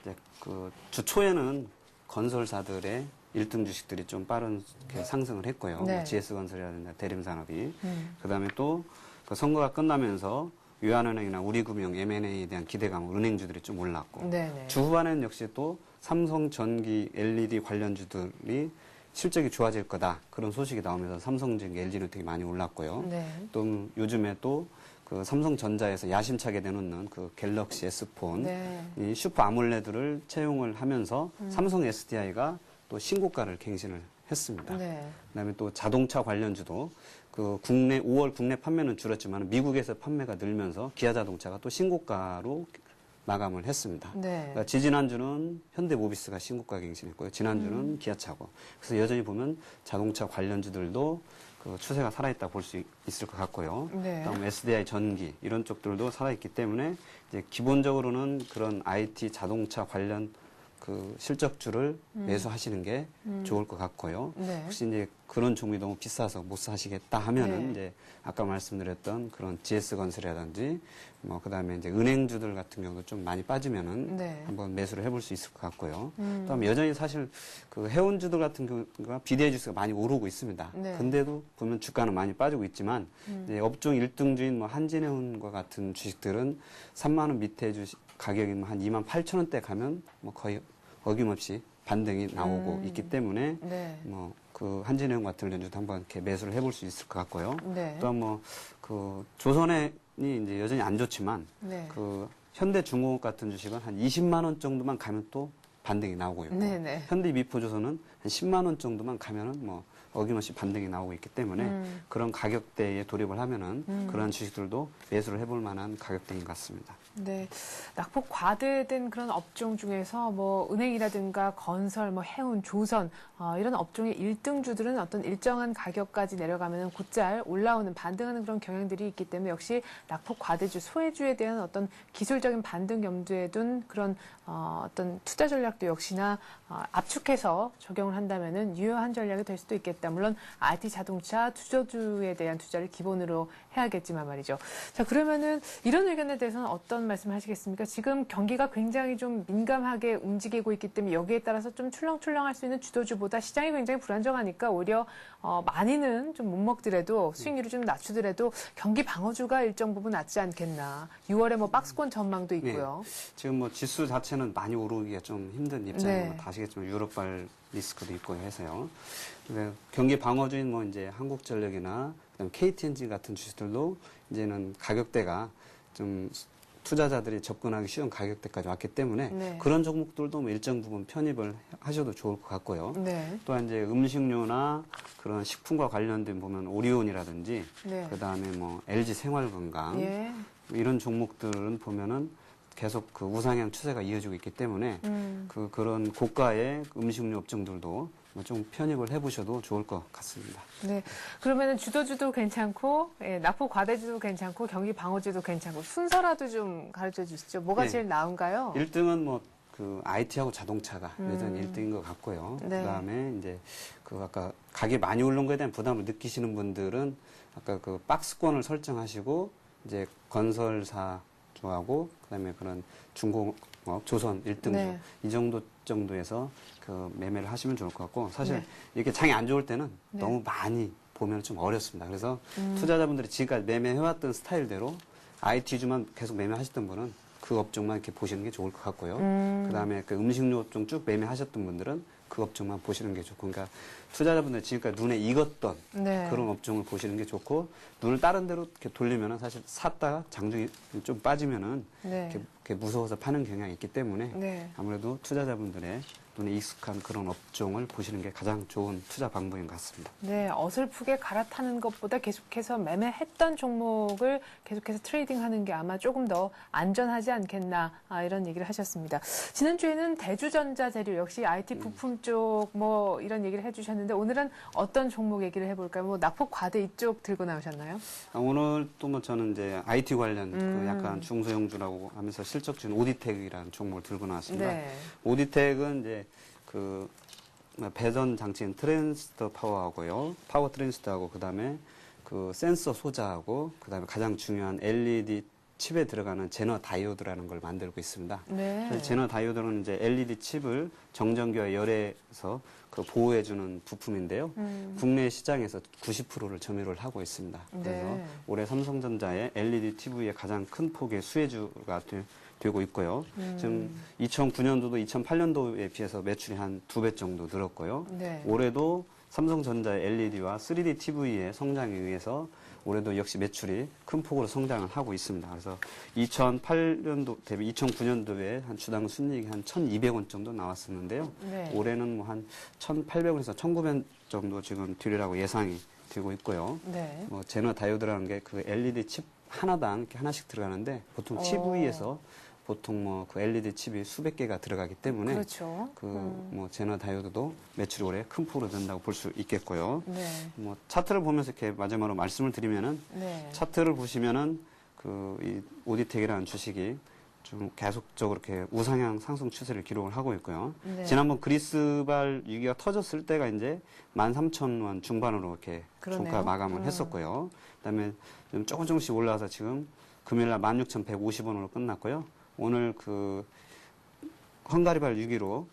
이제 그 주 초에는 건설사들의 1등 주식들이 좀 빠른 상승을 했고요. 네. 뭐 GS건설이라든가 대림산업이. 그다음에 또 그 선거가 끝나면서 유한은행이나 우리금융, M&A에 대한 기대감으로 은행주들이 좀 올랐고 네네. 주 후반에는 역시 또 삼성전기, LED 관련주들이 실적이 좋아질 거다. 그런 소식이 나오면서 삼성전기, LG는 되게 많이 올랐고요. 네. 또 요즘에 또 그 삼성전자에서 야심차게 내놓는 그 갤럭시 S폰, 네. 이 슈퍼 아몰레드를 채용을 하면서 삼성 SDI가 또 신고가를 갱신을 했습니다. 네. 그다음에 또 자동차 관련주도 그 5월 국내 판매는 줄었지만 미국에서 판매가 늘면서 기아 자동차가 또 신고가로 마감을 했습니다. 네. 그러니까 지지난주는 현대모비스가 신고가 갱신했고요. 지난주는 기아차고. 그래서 여전히 보면 자동차 관련주들도 그 추세가 살아있다 볼 수 있을 것 같고요. 네. 그다음 SDI 전기 이런 쪽들도 살아있기 때문에 이제 기본적으로는 그런 IT 자동차 관련 그 실적주를 매수하시는 게 좋을 것 같고요. 네. 혹시 이제 그런 종목이 너무 비싸서 못 사시겠다 하면은 네. 이제 아까 말씀드렸던 그런 GS건설이라든지 뭐 그다음에 이제 은행주들 같은 경우도 좀 많이 빠지면은 네. 한번 매수를 해볼 수 있을 것 같고요. 그다음에 여전히 사실 그 해운주들 같은 경우가 비대해 주수가 많이 오르고 있습니다. 네. 근데도 보면 주가는 많이 빠지고 있지만 이제 업종 1등주인 뭐 한진해운과 같은 주식들은 3만 원 밑에 주식 가격이 한 2만 8천 원대 가면 뭐 거의 어김없이 반등이 나오고 있기 때문에 네. 뭐 그 한진해운 같은 경우도 한번 이렇게 매수를 해볼 수 있을 것 같고요. 네. 또한 뭐 그 조선해이 이제 여전히 안 좋지만 네. 그 현대중공업 같은 주식은 한 20만 원 정도만 가면 또 반등이 나오고 있고 네네. 현대미포조선은 한 10만 원 정도만 가면은 뭐 어김없이 반등이 나오고 있기 때문에 그런 가격대에 돌입을 하면은 그런 주식들도 매수를 해볼 만한 가격대인 것 같습니다. 네, 낙폭 과대된 그런 업종 중에서 뭐 은행이라든가 건설, 뭐 해운, 조선 이런 업종의 1등주들은 어떤 일정한 가격까지 내려가면 곧잘 올라오는 반등하는 그런 경향들이 있기 때문에 역시 낙폭 과대주, 소외주에 대한 어떤 기술적인 반등 염두에 둔 그런 어떤 투자 전략도 역시나 압축해서 적용을 한다면은 유효한 전략이 될 수도 있겠다. 물론 IT 자동차 투자주에 대한 투자를 기본으로 해야겠지만 말이죠. 자, 그러면은 이런 의견에 대해서는 어떤 말씀을 하시겠습니까? 지금 경기가 굉장히 좀 민감하게 움직이고 있기 때문에 여기에 따라서 좀 출렁출렁할 수 있는 주도주보다 시장이 굉장히 불안정하니까 오히려 많이는 좀 못 먹더라도 수익률을 좀 낮추더라도 경기 방어주가 일정 부분 낫지 않겠나. 6월에 뭐 박스권 전망도 있고요. 지금 뭐 지수 자체는 많이 오르기가 좀 힘든 입장이고 네. 다 아시겠지만 유럽발 리스크도 있고 해서요. 근데 경기 방어주인 뭐 이제 한국전력이나 그다음 KT엔진 같은 주식들도 이제는 가격대가 좀 투자자들이 접근하기 쉬운 가격대까지 왔기 때문에 네. 그런 종목들도 뭐 일정 부분 편입을 하셔도 좋을 것 같고요. 네. 또한 이제 음식료나 그런 식품과 관련된 보면 오리온이라든지 네. 그다음에 뭐 LG 생활건강 예. 이런 종목들은 보면은 계속 그 우상향 추세가 이어지고 있기 때문에 그런 고가의 음식료 업종들도 뭐 좀 편입을 해보셔도 좋을 것 같습니다. 네. 그러면은 주도주도 괜찮고, 예, 낙폭 과대주도 괜찮고, 경기 방어주도 괜찮고, 순서라도 좀 가르쳐 주시죠. 뭐가 네. 제일 나은가요? 1등은 뭐 그 IT하고 자동차가 여전히 1등인 것 같고요. 네. 그다음에 이제 그 아까 가격이 많이 오른 거에 대한 부담을 느끼시는 분들은 아까 그 박스권을 설정하시고 이제 건설사주하고 그다음에 그런 중공업 조선 1등주 네. 이 정도에서 그 매매를 하시면 좋을 것 같고 사실 네. 이렇게 장이 안 좋을 때는 네. 너무 많이 보면 좀 어렵습니다. 그래서 투자자분들이 지금까지 매매해왔던 스타일대로 IT주만 계속 매매하셨던 분은 그 업종만 이렇게 보시는 게 좋을 것 같고요. 그다음에 그 음식료 업종 쭉 매매하셨던 분들은 그 업종만 보시는 게 좋고, 그러니까 투자자분들 지금까지 눈에 익었던 네. 그런 업종을 보시는 게 좋고, 눈을 다른 데로 이렇게 돌리면은 사실 샀다가 장중이 좀 빠지면은 네. 이렇게 무서워서 파는 경향이 있기 때문에 네. 아무래도 투자자분들의 눈에 익숙한 그런 업종을 보시는 게 가장 좋은 투자 방법인 것 같습니다. 네, 어설프게 갈아타는 것보다 계속해서 매매했던 종목을 계속해서 트레이딩하는 게 아마 조금 더 안전하지 않겠나 이런 얘기를 하셨습니다. 지난주에는 대주전자재료 역시 IT 부품 쪽 뭐 이런 얘기를 해주셨는데 오늘은 어떤 종목 얘기를 해볼까요? 뭐 낙폭과대 이쪽 들고 나오셨나요? 오늘 또 뭐 저는 이제 IT 관련 그 약간 중소형주라고 하면서 실적주는 오디텍이라는 종목을 들고 나왔습니다. 네. 오디텍은 이제 그 배선 장치인 트랜스터 파워하고요, 파워 트랜스터하고 그다음에 그 센서 소자하고 그다음에 가장 중요한 LED 칩에 들어가는 제너 다이오드라는 걸 만들고 있습니다. 네. 제너 다이오드는 이제 LED 칩을 정전기와 열에서 그 보호해주는 부품인데요. 국내 시장에서 90%를 점유를 하고 있습니다. 그래서 네. 올해 삼성전자의 LED TV의 가장 큰 폭의 수혜주가 되고 있고요. 지금 2009년도도 2008년도에 비해서 매출이 한 2배 정도 늘었고요. 네. 올해도 삼성전자의 LED와 3D TV의 성장에 의해서 올해도 역시 매출이 큰 폭으로 성장을 하고 있습니다. 그래서 2008년도 대비 2009년도에 한 주당 순이익이 한 1,200원 정도 나왔었는데요. 네. 올해는 뭐 한 1,800원에서 1,900원 정도 지금 되리라고 예상이 되고 있고요. 네. 뭐 제너 다이오드라는 게 그 LED 칩 하나당 이렇게 하나씩 들어가는데 보통 TV에서 보통 뭐 그 LED 칩이 수백 개가 들어가기 때문에 그렇죠. 뭐 제너 다이오드도 매출이 올해 큰 폭으로 된다고 볼 수 있겠고요. 네. 뭐 차트를 보면서 이렇게 마지막으로 말씀을 드리면은 네. 차트를 보시면은 그 이 오디텍이라는 주식이 좀 계속적으로 이렇게 우상향 상승 추세를 기록을 하고 있고요. 네. 지난번 그리스발 위기가 터졌을 때가 이제 13,000원 중반으로 이렇게 그러네요. 종가 마감을 했었고요. 그다음에 좀 조금씩 올라와서 지금 금요일 날 16,150원으로 끝났고요. 오늘 그 헝가리발 위기로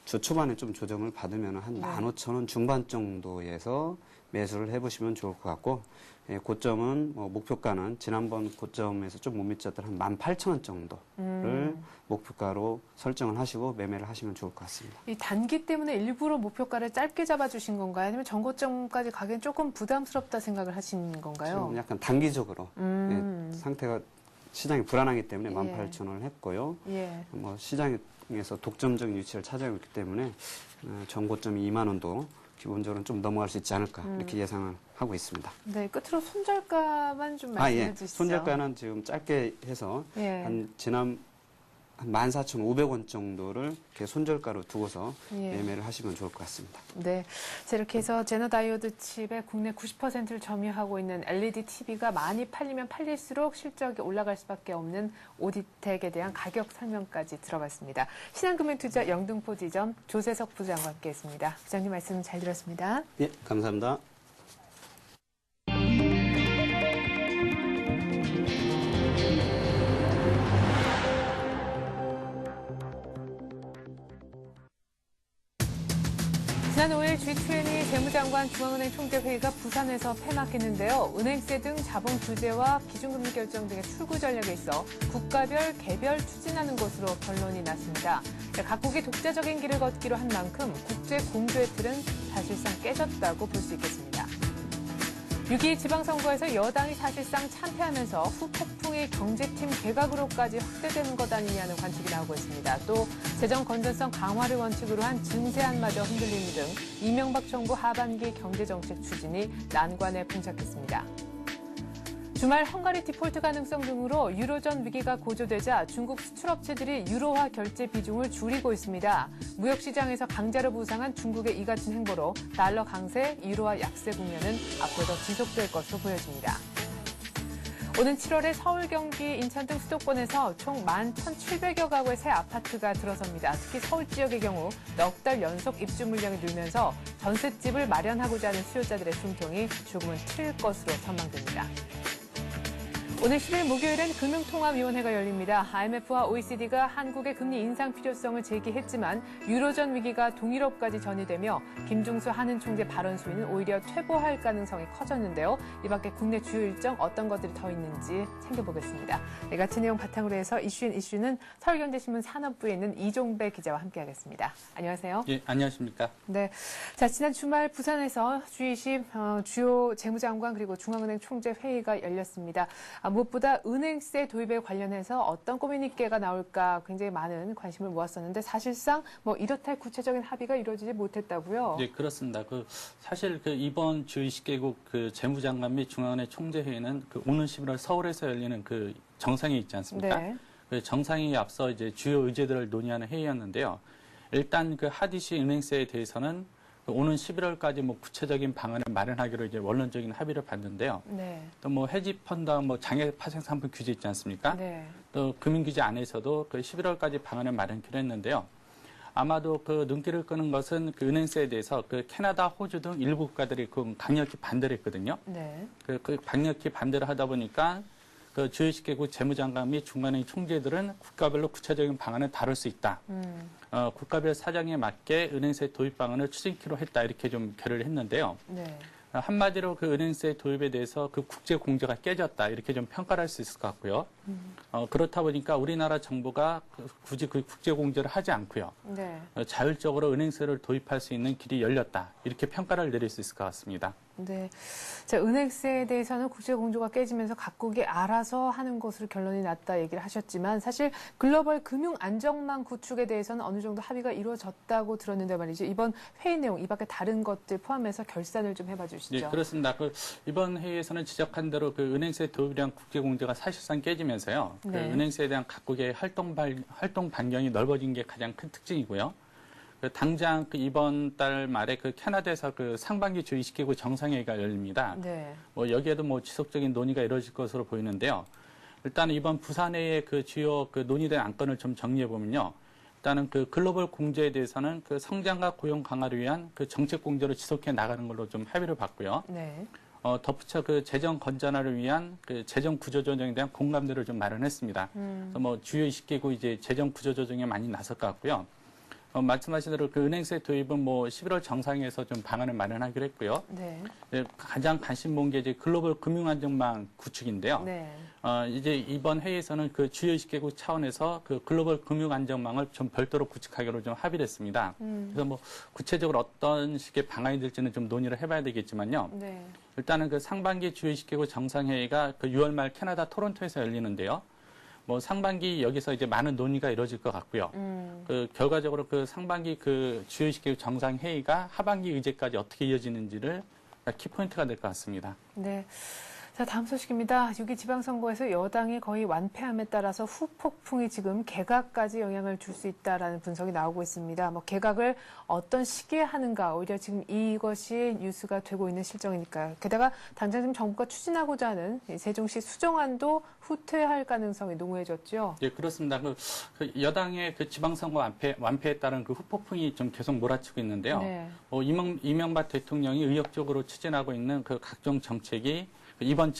주 초반에 좀 조정을 받으면 한 15,000원 중반 정도에서 매수를 해보시면 좋을 것 같고, 예, 고점은 목표가는 지난번 고점에서 좀 못 미쳤던 한 18,000원 정도를 목표가로 설정을 하시고 매매를 하시면 좋을 것 같습니다. 이 단기 때문에 일부러 목표가를 짧게 잡아주신 건가요? 아니면 전고점까지 가기엔 조금 부담스럽다 생각을 하신 건가요? 지금 약간 단기적으로 예, 상태가 시장이 불안하기 때문에 예. 18,000원을 했고요. 예. 뭐 시장에서 독점적인 위치를 차지하고 있기 때문에 전고점이 2만 원도 기본적으로는 좀 넘어갈 수 있지 않을까 이렇게 예상을 하고 있습니다. 네, 끝으로 손절가만 좀 말씀해 예. 주시죠. 손절가는 지금 짧게 해서 예. 한 14,500원 정도를 이렇게 손절가로 두고서 예. 매매를 하시면 좋을 것 같습니다. 네, 자, 이렇게 해서 제너 다이오드 칩의 국내 90%를 점유하고 있는 LED TV가 많이 팔리면 팔릴수록 실적이 올라갈 수밖에 없는 오디텍에 대한 가격 설명까지 들어봤습니다. 신한금융투자 영등포 지점 조세석 부장과 함께했습니다. 부장님 말씀 잘 들었습니다. 예, 감사합니다. 지난 5일 G20 재무장관 중앙은행 총재회의가 부산에서 폐막했는데요. 은행세 등 자본 규제와 기준금리 결정 등의 출구 전략에 있어 국가별 개별 추진하는 것으로 결론이 났습니다. 각국이 독자적인 길을 걷기로 한 만큼 국제 공조의 틀은 사실상 깨졌다고 볼 수 있겠습니다. 6.2 지방선거에서 여당이 사실상 참패하면서 후폭풍이 경제팀 개각으로까지 확대되는 것 아니냐는 관측이 나오고 있습니다. 또 재정 건전성 강화를 원칙으로 한 증세안마저 흔들리는 등 이명박 정부 하반기 경제정책 추진이 난관에 봉착했습니다. 주말 헝가리 디폴트 가능성 등으로 유로존 위기가 고조되자 중국 수출업체들이 유로화 결제 비중을 줄이고 있습니다. 무역시장에서 강자를 부상한 중국의 이 같은 행보로 달러 강세, 유로화 약세 국면은 앞으로도 지속될 것으로 보여집니다. 오는 7월에 서울, 경기, 인천 등 수도권에서 총 11,700여 가구의 새 아파트가 들어섭니다. 특히 서울 지역의 경우 넉 달 연속 입주 물량이 늘면서 전셋집을 마련하고자 하는 수요자들의 숨통이 조금은 트일 것으로 전망됩니다. 오늘 10일 목요일엔 금융통합위원회가 열립니다. IMF와 OECD가 한국의 금리 인상 필요성을 제기했지만 유로존 위기가 동유럽까지 전이되며 김중수 한은 총재 발언 수위는 오히려 퇴보할 가능성이 커졌는데요. 이 밖에 국내 주요 일정 어떤 것들이 더 있는지 챙겨보겠습니다. 네, 같은 내용 바탕으로 해서 이슈는 서울경제신문 산업부에 있는 이종배 기자와 함께하겠습니다. 안녕하세요. 예, 안녕하십니까. 네, 자 지난 주말 부산에서 G20 주요 재무장관 그리고 중앙은행 총재 회의가 열렸습니다. 무엇보다 은행세 도입에 관련해서 어떤 커뮤니케가 나올까 굉장히 많은 관심을 모았었는데 사실상 뭐 이렇다 할 구체적인 합의가 이루어지지 못했다고요? 예, 그렇습니다. 사실 이번 G20개국 재무장관 및 중앙은행 총재 회의는 오는 11월 서울에서 열리는 정상회 있지 않습니까? 네. 정상회의에 앞서 이제 주요 의제들을 논의하는 회의였는데요. 일단 하디시 은행세에 대해서는 오는 11월까지 구체적인 방안을 마련하기로 이제 원론적인 합의를 봤는데요. 네. 또 헤지펀드와 장외 파생 상품 규제 있지 않습니까? 네. 또 금융규제 안에서도 11월까지 방안을 마련키로 했는데요. 아마도 눈길을 끄는 것은 은행세에 대해서 캐나다, 호주 등 일부 국가들이 강력히 반대를 했거든요. 네. 강력히 반대를 하다 보니까 G20개국 재무장관 및 중앙은행 총재들은 국가별로 구체적인 방안을 다룰 수 있다. 국가별 사정에 맞게 은행세 도입 방안을 추진키로 했다. 이렇게 좀 결의를 했는데요. 네. 한마디로 은행세 도입에 대해서 국제 공조가 깨졌다. 이렇게 좀 평가를 할 수 있을 것 같고요. 그렇다 보니까 우리나라 정부가 굳이 국제 공조를 하지 않고요. 네. 자율적으로 은행세를 도입할 수 있는 길이 열렸다. 이렇게 평가를 내릴 수 있을 것 같습니다. 네. 자, 은행세에 대해서는 국제 공조가 깨지면서 각국이 알아서 하는 것으로 결론이 났다 얘기를 하셨지만 사실 글로벌 금융 안정망 구축에 대해서는 어느 정도 합의가 이루어졌다고 들었는데 말이죠. 이번 회의 내용, 이 밖에 다른 것들 포함해서 결산을 좀 해봐 주시죠. 네, 그렇습니다. 이번 회의에서는 지적한 대로 은행세 도입에 대한 국제 공조가 사실상 깨지면서요. 네. 은행세에 대한 각국의 활동 반경이 넓어진 게 가장 큰 특징이고요. 당장 이번 달 말에 캐나다에서 상반기 G20개국 정상회의가 열립니다. 네. 여기에도 지속적인 논의가 이루어질 것으로 보이는데요. 일단 이번 부산회의의 주요 논의된 안건을 좀 정리해 보면요. 일단은 글로벌 공조에 대해서는 성장과 고용 강화를 위한 정책 공조를 지속해 나가는 걸로 좀 합의를 봤고요. 네. 덧붙여 재정 건전화를 위한 재정 구조 조정에 대한 공감대를 좀 마련했습니다. 그래서 주요 20개국 이제 재정 구조 조정에 많이 나설 것 같고요. 말씀하신 대로 은행세 도입은 11월 정상회의에서 좀 방안을 마련하기로 했고요. 네. 가장 관심 모은 게 이제 글로벌 금융 안정망 구축인데요. 네. 이제 이번 회의에서는 주요 20개국 차원에서 글로벌 금융 안정망을 좀 별도로 구축하기로 좀 합의를 했습니다. 그래서 구체적으로 어떤 식의 방안이 될지는 좀 논의를 해봐야 되겠지만요. 네. 일단은 상반기 주요 20개국 정상회의가 6월 말 캐나다 토론토에서 열리는데요. 상반기 여기서 이제 많은 논의가 이루어질 것 같고요. 결과적으로 상반기 주요 20개국 정상회의가 하반기 의제까지 어떻게 이어지는지를 키포인트가 될 것 같습니다. 네. 자, 다음 소식입니다. 6.2 지방선거에서 여당이 거의 완패함에 따라서 후폭풍이 지금 개각까지 영향을 줄 수 있다라는 분석이 나오고 있습니다. 개각을 어떤 시기에 하는가, 오히려 지금 이것이 뉴스가 되고 있는 실정이니까요. 게다가 당장 지금 정부가 추진하고자 하는 세종시 수정안도 후퇴할 가능성이 농후해졌죠. 네, 그렇습니다. 여당의 지방선거 완패에 따른 후폭풍이 좀 계속 몰아치고 있는데요. 네. 이명박 대통령이 의욕적으로 추진하고 있는 각종 정책이 이번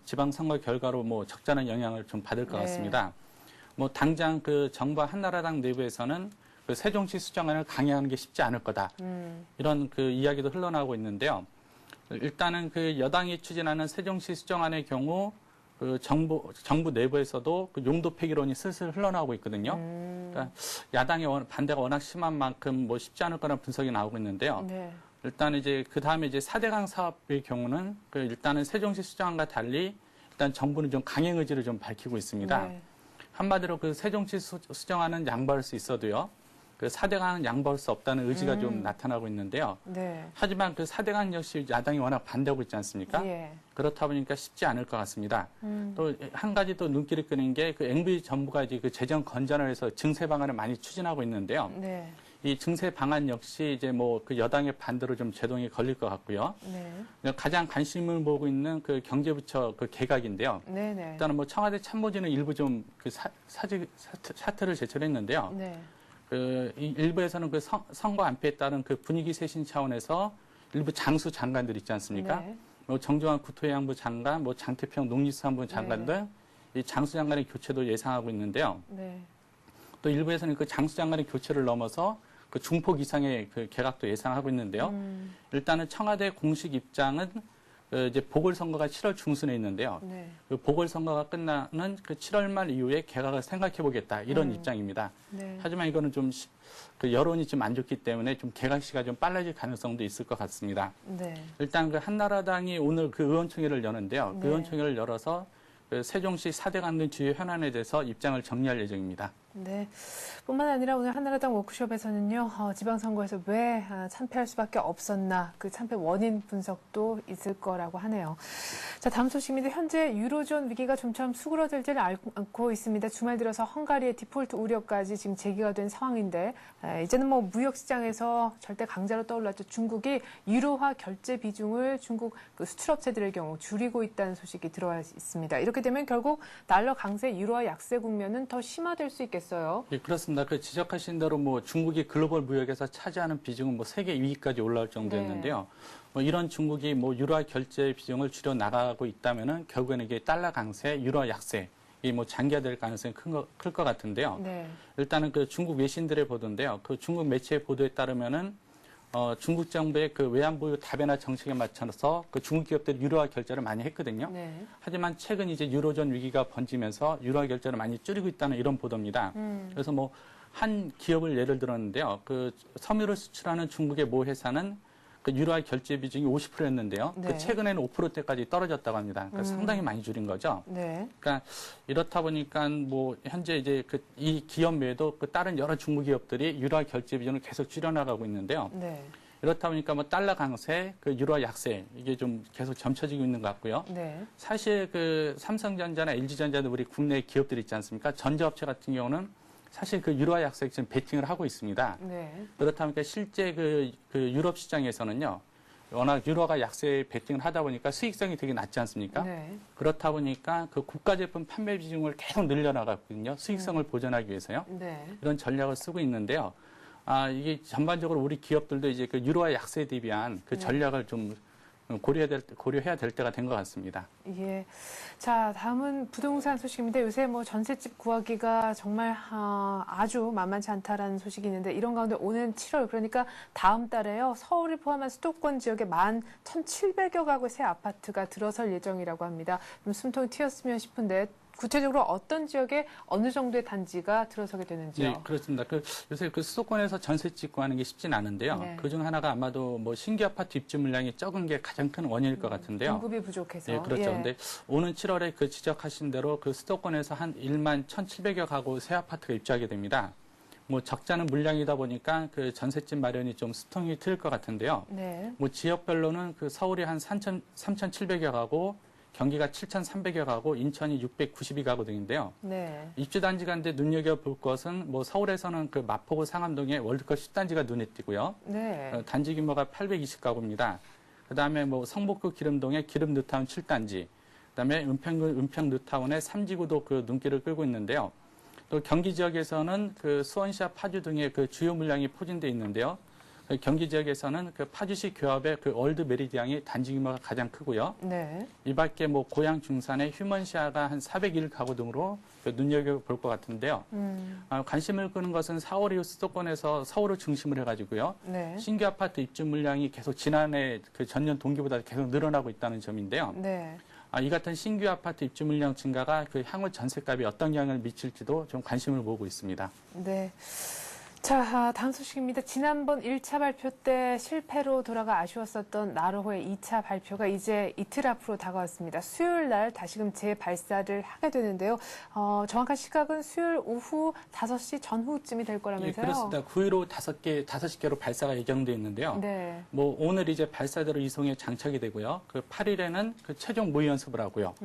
지방선거 결과로 적잖은 영향을 좀 받을 것 같습니다. 당장 정부와 한나라당 내부에서는 세종시 수정안을 강행하는 게 쉽지 않을 거다. 이런 이야기도 흘러나오고 있는데요. 일단은 여당이 추진하는 세종시 수정안의 경우 정부 내부에서도 용도 폐기론이 슬슬 흘러나오고 있거든요. 그러니까 야당의 반대가 워낙 심한 만큼 쉽지 않을 거라는 분석이 나오고 있는데요. 네. 일단 그 다음에 4대강 사업의 경우는 일단은 세종시 수정안과 달리 일단 정부는 좀 강행 의지를 좀 밝히고 있습니다. 네. 한마디로 세종시 수정안은 양보할 수 있어도요. 4대강은 양보할 수 없다는 의지가 좀 나타나고 있는데요. 네. 하지만 4대강 역시 야당이 워낙 반대하고 있지 않습니까? 예. 그렇다 보니까 쉽지 않을 것 같습니다. 또 한 가지 또 눈길을 끄는 게 MV 정부가 이제 재정 건전을 해서 증세 방안을 많이 추진하고 있는데요. 네. 이 증세 방안 역시 이제 여당의 반대로 좀 제동이 걸릴 것 같고요. 네. 가장 관심을 모으고 있는 경제부처 개각인데요. 네네. 일단은 청와대 참모진은 일부 좀 사퇴를 제출했는데요. 네. 일부에서는 선거 안패에 따른 분위기 쇄신 차원에서 일부 장수 장관들 있지 않습니까? 네. 뭐 정종환 국토해양부 장관, 뭐 장태평 농림수산부 장관 등 이 장수 장관의 교체도 예상하고 있는데요. 네. 또 일부에서는 그 장수 장관의 교체를 넘어서 그 중폭 이상의 그 개각도 예상하고 있는데요. 일단은 청와대 공식 입장은 이제 보궐선거가 7월 중순에 있는데요. 네. 그 보궐선거가 끝나는 그 7월 말 이후에 개각을 생각해보겠다 이런 입장입니다. 네. 하지만 이거는 좀 그 여론이 좀 안 좋기 때문에 좀 개각 시가 좀 빨라질 가능성도 있을 것 같습니다. 네. 일단 그 한나라당이 오늘 그 의원총회를 여는데요. 그 네. 의원총회를 열어서 그 세종시 4대 강등 주요 현안에 대해서 입장을 정리할 예정입니다. 네. 뿐만 아니라 오늘 한나라당 워크숍에서는요, 지방선거에서 왜 참패할 수밖에 없었나, 그 참패 원인 분석도 있을 거라고 하네요. 자, 다음 소식입니다. 현재 유로존 위기가 좀처럼 수그러들지를 않고 있습니다. 주말 들어서 헝가리의 디폴트 우려까지 지금 제기가 된 상황인데, 이제는 뭐 무역시장에서 절대 강자로 떠올랐죠. 중국이 유로화 결제 비중을 중국 그 수출업체들의 경우 줄이고 있다는 소식이 들어와 있습니다. 이렇게 되면 결국 달러 강세, 유로화 약세 국면은 더 심화될 수 있겠어요. 예, 그렇습니다. 그 지적하신 대로 뭐 중국이 글로벌 무역에서 차지하는 비중은 뭐 세계 2위까지 올라올 정도였는데요. 뭐 이런 중국이 뭐 유로화 결제 비중을 줄여 나가고 있다면은 결국에는 이게 달러 강세, 유로화 약세 이 뭐 장기화될 가능성이 클 것 같은데요. 네. 일단은 그 중국 외신들의 보도인데요. 그 중국 매체의 보도에 따르면은 중국 정부의 그 외환보유 다변화 정책에 맞춰서 그 중국 기업들이 유로화 결제를 많이 했거든요. 네. 하지만 최근 이제 유로존 위기가 번지면서 유로화 결제를 많이 줄이고 있다는 이런 보도입니다. 그래서 뭐 한 기업을 예를 들었는데요. 그 섬유를 수출하는 중국의 모 회사는 그 유로화 결제 비중이 50%였는데요. 네. 그 최근에는 5%대까지 떨어졌다고 합니다. 그러니까 상당히 많이 줄인 거죠. 네. 그러니까 이렇다 보니까 뭐 현재 이제 그 이 기업 외에도 그 다른 여러 중국 기업들이 유로화 결제 비중을 계속 줄여나가고 있는데요. 네. 이렇다 보니까 뭐 달러 강세, 그 유로화 약세 이게 좀 계속 점쳐지고 있는 것 같고요. 네. 사실 그 삼성전자나 LG전자 등 우리 국내 기업들 있지 않습니까? 전자업체 같은 경우는 사실 그 유로화 약세에 지금 베팅을 하고 있습니다. 네. 그렇다 보니까 실제 그 유럽 시장에서는요. 워낙 유로가 약세에 베팅을 하다 보니까 수익성이 되게 낮지 않습니까? 네. 그렇다 보니까 그 국가 제품 판매 비중을 계속 늘려나가거든요. 수익성을 보존하기 위해서요. 네. 이런 전략을 쓰고 있는데요. 이게 전반적으로 우리 기업들도 이제 그 유로화 약세에 대비한 그 전략을 좀 고려해야 될 때가 된 것 같습니다. 예. 자, 다음은 부동산 소식입니다. 요새 뭐 전셋집 구하기가 정말 아주 만만치 않다라는 소식이 있는데 이런 가운데 오는 7월 그러니까 다음 달에요. 서울을 포함한 수도권 지역에 11,700여 가구의 새 아파트가 들어설 예정이라고 합니다. 좀 숨통이 트였으면 싶은데 구체적으로 어떤 지역에 어느 정도의 단지가 들어서게 되는지요? 네, 그렇습니다. 요새 그 수도권에서 전셋집 구하는 게 쉽진 않은데요. 네. 그중 하나가 아마도 뭐 신규 아파트 입주 물량이 적은 게 가장 큰 원인일 것 같은데요. 공급이 부족해서. 네, 그렇죠. 예. 근데 오는 7월에 그 지적하신 대로 그 수도권에서 한 11,700여 가구 새 아파트가 입주하게 됩니다. 뭐 적자는 물량이다 보니까 그 전셋집 마련이 좀 수통이 트일 것 같은데요. 네. 뭐 지역별로는 그 서울이 한 3,700여 가구, 경기가 7,300여 가구, 인천이 692가구 등인데요. 네. 입주단지 가운데 눈여겨볼 것은 뭐 서울에서는 그 마포구 상암동에 월드컵 10단지가 눈에 띄고요. 네. 단지 규모가 820가구입니다. 그다음에 뭐 성북구 기름동에 기름 뉴타운 7단지, 그다음에 은평 뉴타운의 3지구도 그 눈길을 끌고 있는데요. 또 경기 지역에서는 그 수원시와 파주 등의 그 주요 물량이 포진돼 있는데요. 경기 지역에서는 그 파주시 교합의 그 월드 메리디앙이 단지 규모가 가장 크고요. 네. 이 밖에 뭐 고양 중산의 휴먼시아가 한 401가구 등으로 그 눈여겨볼 것 같은데요. 관심을 끄는 것은 4월 이후 수도권에서 서울을 중심으로 해가지고요. 네. 신규 아파트 입주 물량이 계속 지난해 그 전년 동기보다 계속 늘어나고 있다는 점인데요. 네. 이 같은 신규 아파트 입주 물량 증가가 그 향후 전세값에 어떤 영향을 미칠지도 좀 관심을 모으고 있습니다. 네. 자, 다음 소식입니다. 지난번 1차 발표 때 실패로 돌아가 아쉬웠었던 나로호의 2차 발표가 이제 이틀 앞으로 다가왔습니다. 수요일 날 다시금 재발사를 하게 되는데요. 정확한 시각은 수요일 오후 5시 전후쯤이 될 거라면서요? 예, 그렇습니다. 9일 오후 5시께로 발사가 예정되어 있는데요. 네. 뭐 오늘 이제 발사대로 이송에 장착이 되고요. 그 8일에는 그 최종 모의 연습을 하고요.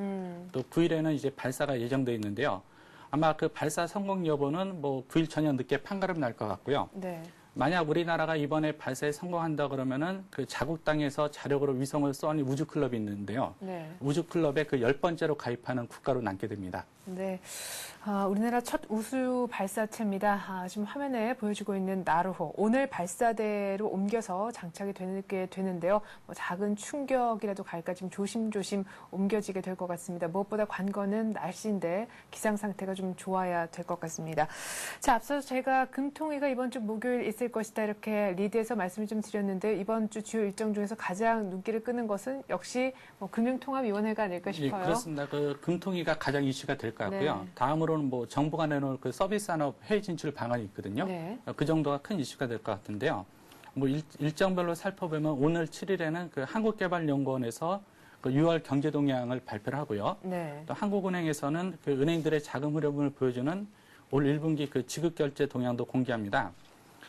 또 9일에는 이제 발사가 예정되어 있는데요. 아마 그 발사 성공 여부는 뭐 9일 저녁 늦게 판가름 날 것 같고요. 네. 만약 우리나라가 이번에 발사에 성공한다 그러면은 그 자국 땅에서 자력으로 위성을 쏘는 우주클럽이 있는데요. 네. 우주클럽에 그 10번째로 가입하는 국가로 남게 됩니다. 네. 우리나라 첫 우주 발사체입니다. 지금 화면에 보여지고 있는 나루호. 오늘 발사대로 옮겨서 장착이 되게 되는데요. 뭐 작은 충격이라도 갈까 지금 조심조심 옮겨지게 될 것 같습니다. 무엇보다 관건은 날씨인데 기상 상태가 좀 좋아야 될 것 같습니다. 자, 앞서서 제가 금통위가 이번 주 목요일 있을 것이다 이렇게 리드해서 말씀을 좀 드렸는데 이번 주 주요 일정 중에서 가장 눈길을 끄는 것은 역시 금융통합위원회가 아닐까 싶어요. 예, 그렇습니다. 그 금통위가 가장 이슈가 될 것 같고요. 네. 다음으로는 뭐 정부가 내놓을 그 서비스 산업 해외 진출 방안이 있거든요. 네. 그 정도가 큰 이슈가 될 것 같은데요. 뭐 일정별로 살펴보면 오늘 7일에는 그 한국개발연구원에서 그 6월 경제 동향을 발표를 하고요. 네. 또 한국은행에서는 그 은행들의 자금 흐름을 보여주는 올 1분기 그 지급 결제 동향도 공개합니다.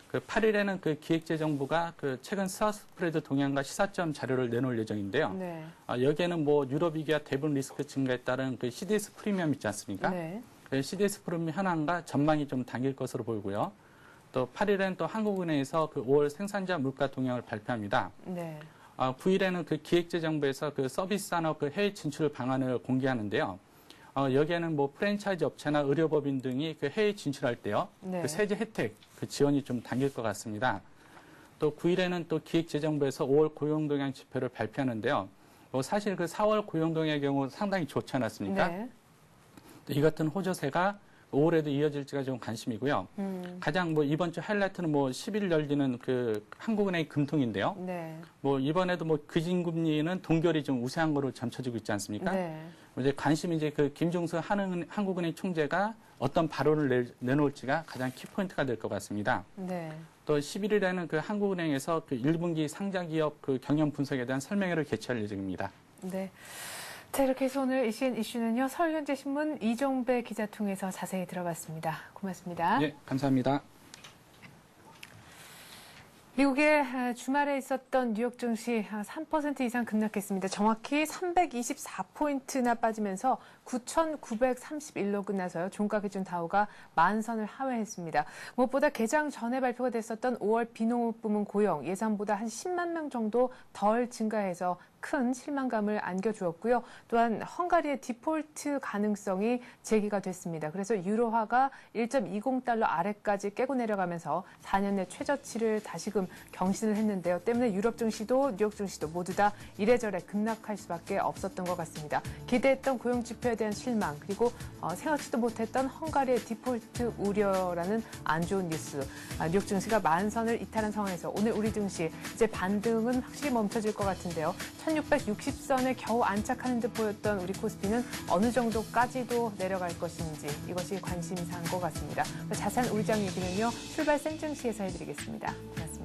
그 8일에는 그 기획재정부가 그 최근 스왑 스프레드 동향과 시사점 자료를 내놓을 예정인데요. 네. 여기에는 뭐 유럽 위기와 대분 리스크 증가에 따른 그 CDS 프리미엄 있지 않습니까? 네. 그 CDS 프리미엄 현황과 전망이 좀 당길 것으로 보이고요. 또 8일에는 또 한국은행에서 그 5월 생산자 물가 동향을 발표합니다. 네. 9일에는 그 기획재정부에서 그 서비스 산업 그 해외 진출 방안을 공개하는데요. 여기에는 뭐 프랜차이즈 업체나 의료법인 등이 그 해외 진출할 때요. 네. 그 세제 혜택, 그 지원이 좀 당길 것 같습니다. 또 9일에는 또 기획재정부에서 5월 고용동향 지표를 발표하는데요. 사실 그 4월 고용동향의 경우 상당히 좋지 않았습니까? 네. 이 같은 호조세가 5월에도 이어질지가 좀 관심이고요. 가장 뭐 이번 주 하이라이트는 뭐 10일 열리는 그 한국은행 금통인데요. 네. 뭐 이번에도 뭐 기준금리는 동결이 좀 우세한 거로 점쳐지고 있지 않습니까? 네. 이제 관심이 이제 그 김종수 한국은행 총재가 어떤 발언을 내놓을지가 가장 키포인트가 될 것 같습니다. 네. 또 11일에는 그 한국은행에서 그 1분기 상장기업 그 경영 분석에 대한 설명회를 개최할 예정입니다. 네. 자, 이렇게 해서 오늘 이슈엔 이슈는요, 서울현재신문 이종배 기자 통해서 자세히 들어봤습니다. 고맙습니다. 네, 감사합니다. 미국의 주말에 있었던 뉴욕 증시 3% 이상 급락했습니다. 정확히 324포인트나 빠지면서 9,931로 끝나서요. 종가 기준 다우가 만선을 하회했습니다. 무엇보다 개장 전에 발표가 됐었던 5월 비농업 부문 고용 예상보다 한 10만 명 정도 덜 증가해서 큰 실망감을 안겨주었고요. 또한 헝가리의 디폴트 가능성이 제기가 됐습니다. 그래서 유로화가 1.20달러 아래까지 깨고 내려가면서 4년 내 최저치를 다시금 경신을 했는데요. 때문에 유럽 증시도 뉴욕 증시도 모두 다 이래저래 급락할 수밖에 없었던 것 같습니다. 기대했던 고용 지표에 대한 실망 그리고 생각지도 못했던 헝가리의 디폴트 우려라는 안 좋은 뉴스. 뉴욕 증시가 만선을 이탈한 상황에서 오늘 우리 증시 이제 반등은 확실히 멈춰질 것 같은데요. 1660선에 겨우 안착하는 듯 보였던 우리 코스피는 어느 정도까지도 내려갈 것인지 이것이 관심사인 것 같습니다. 자세한 우리장 얘기는요. 출발 생증시에서 해드리겠습니다. 고맙습니다.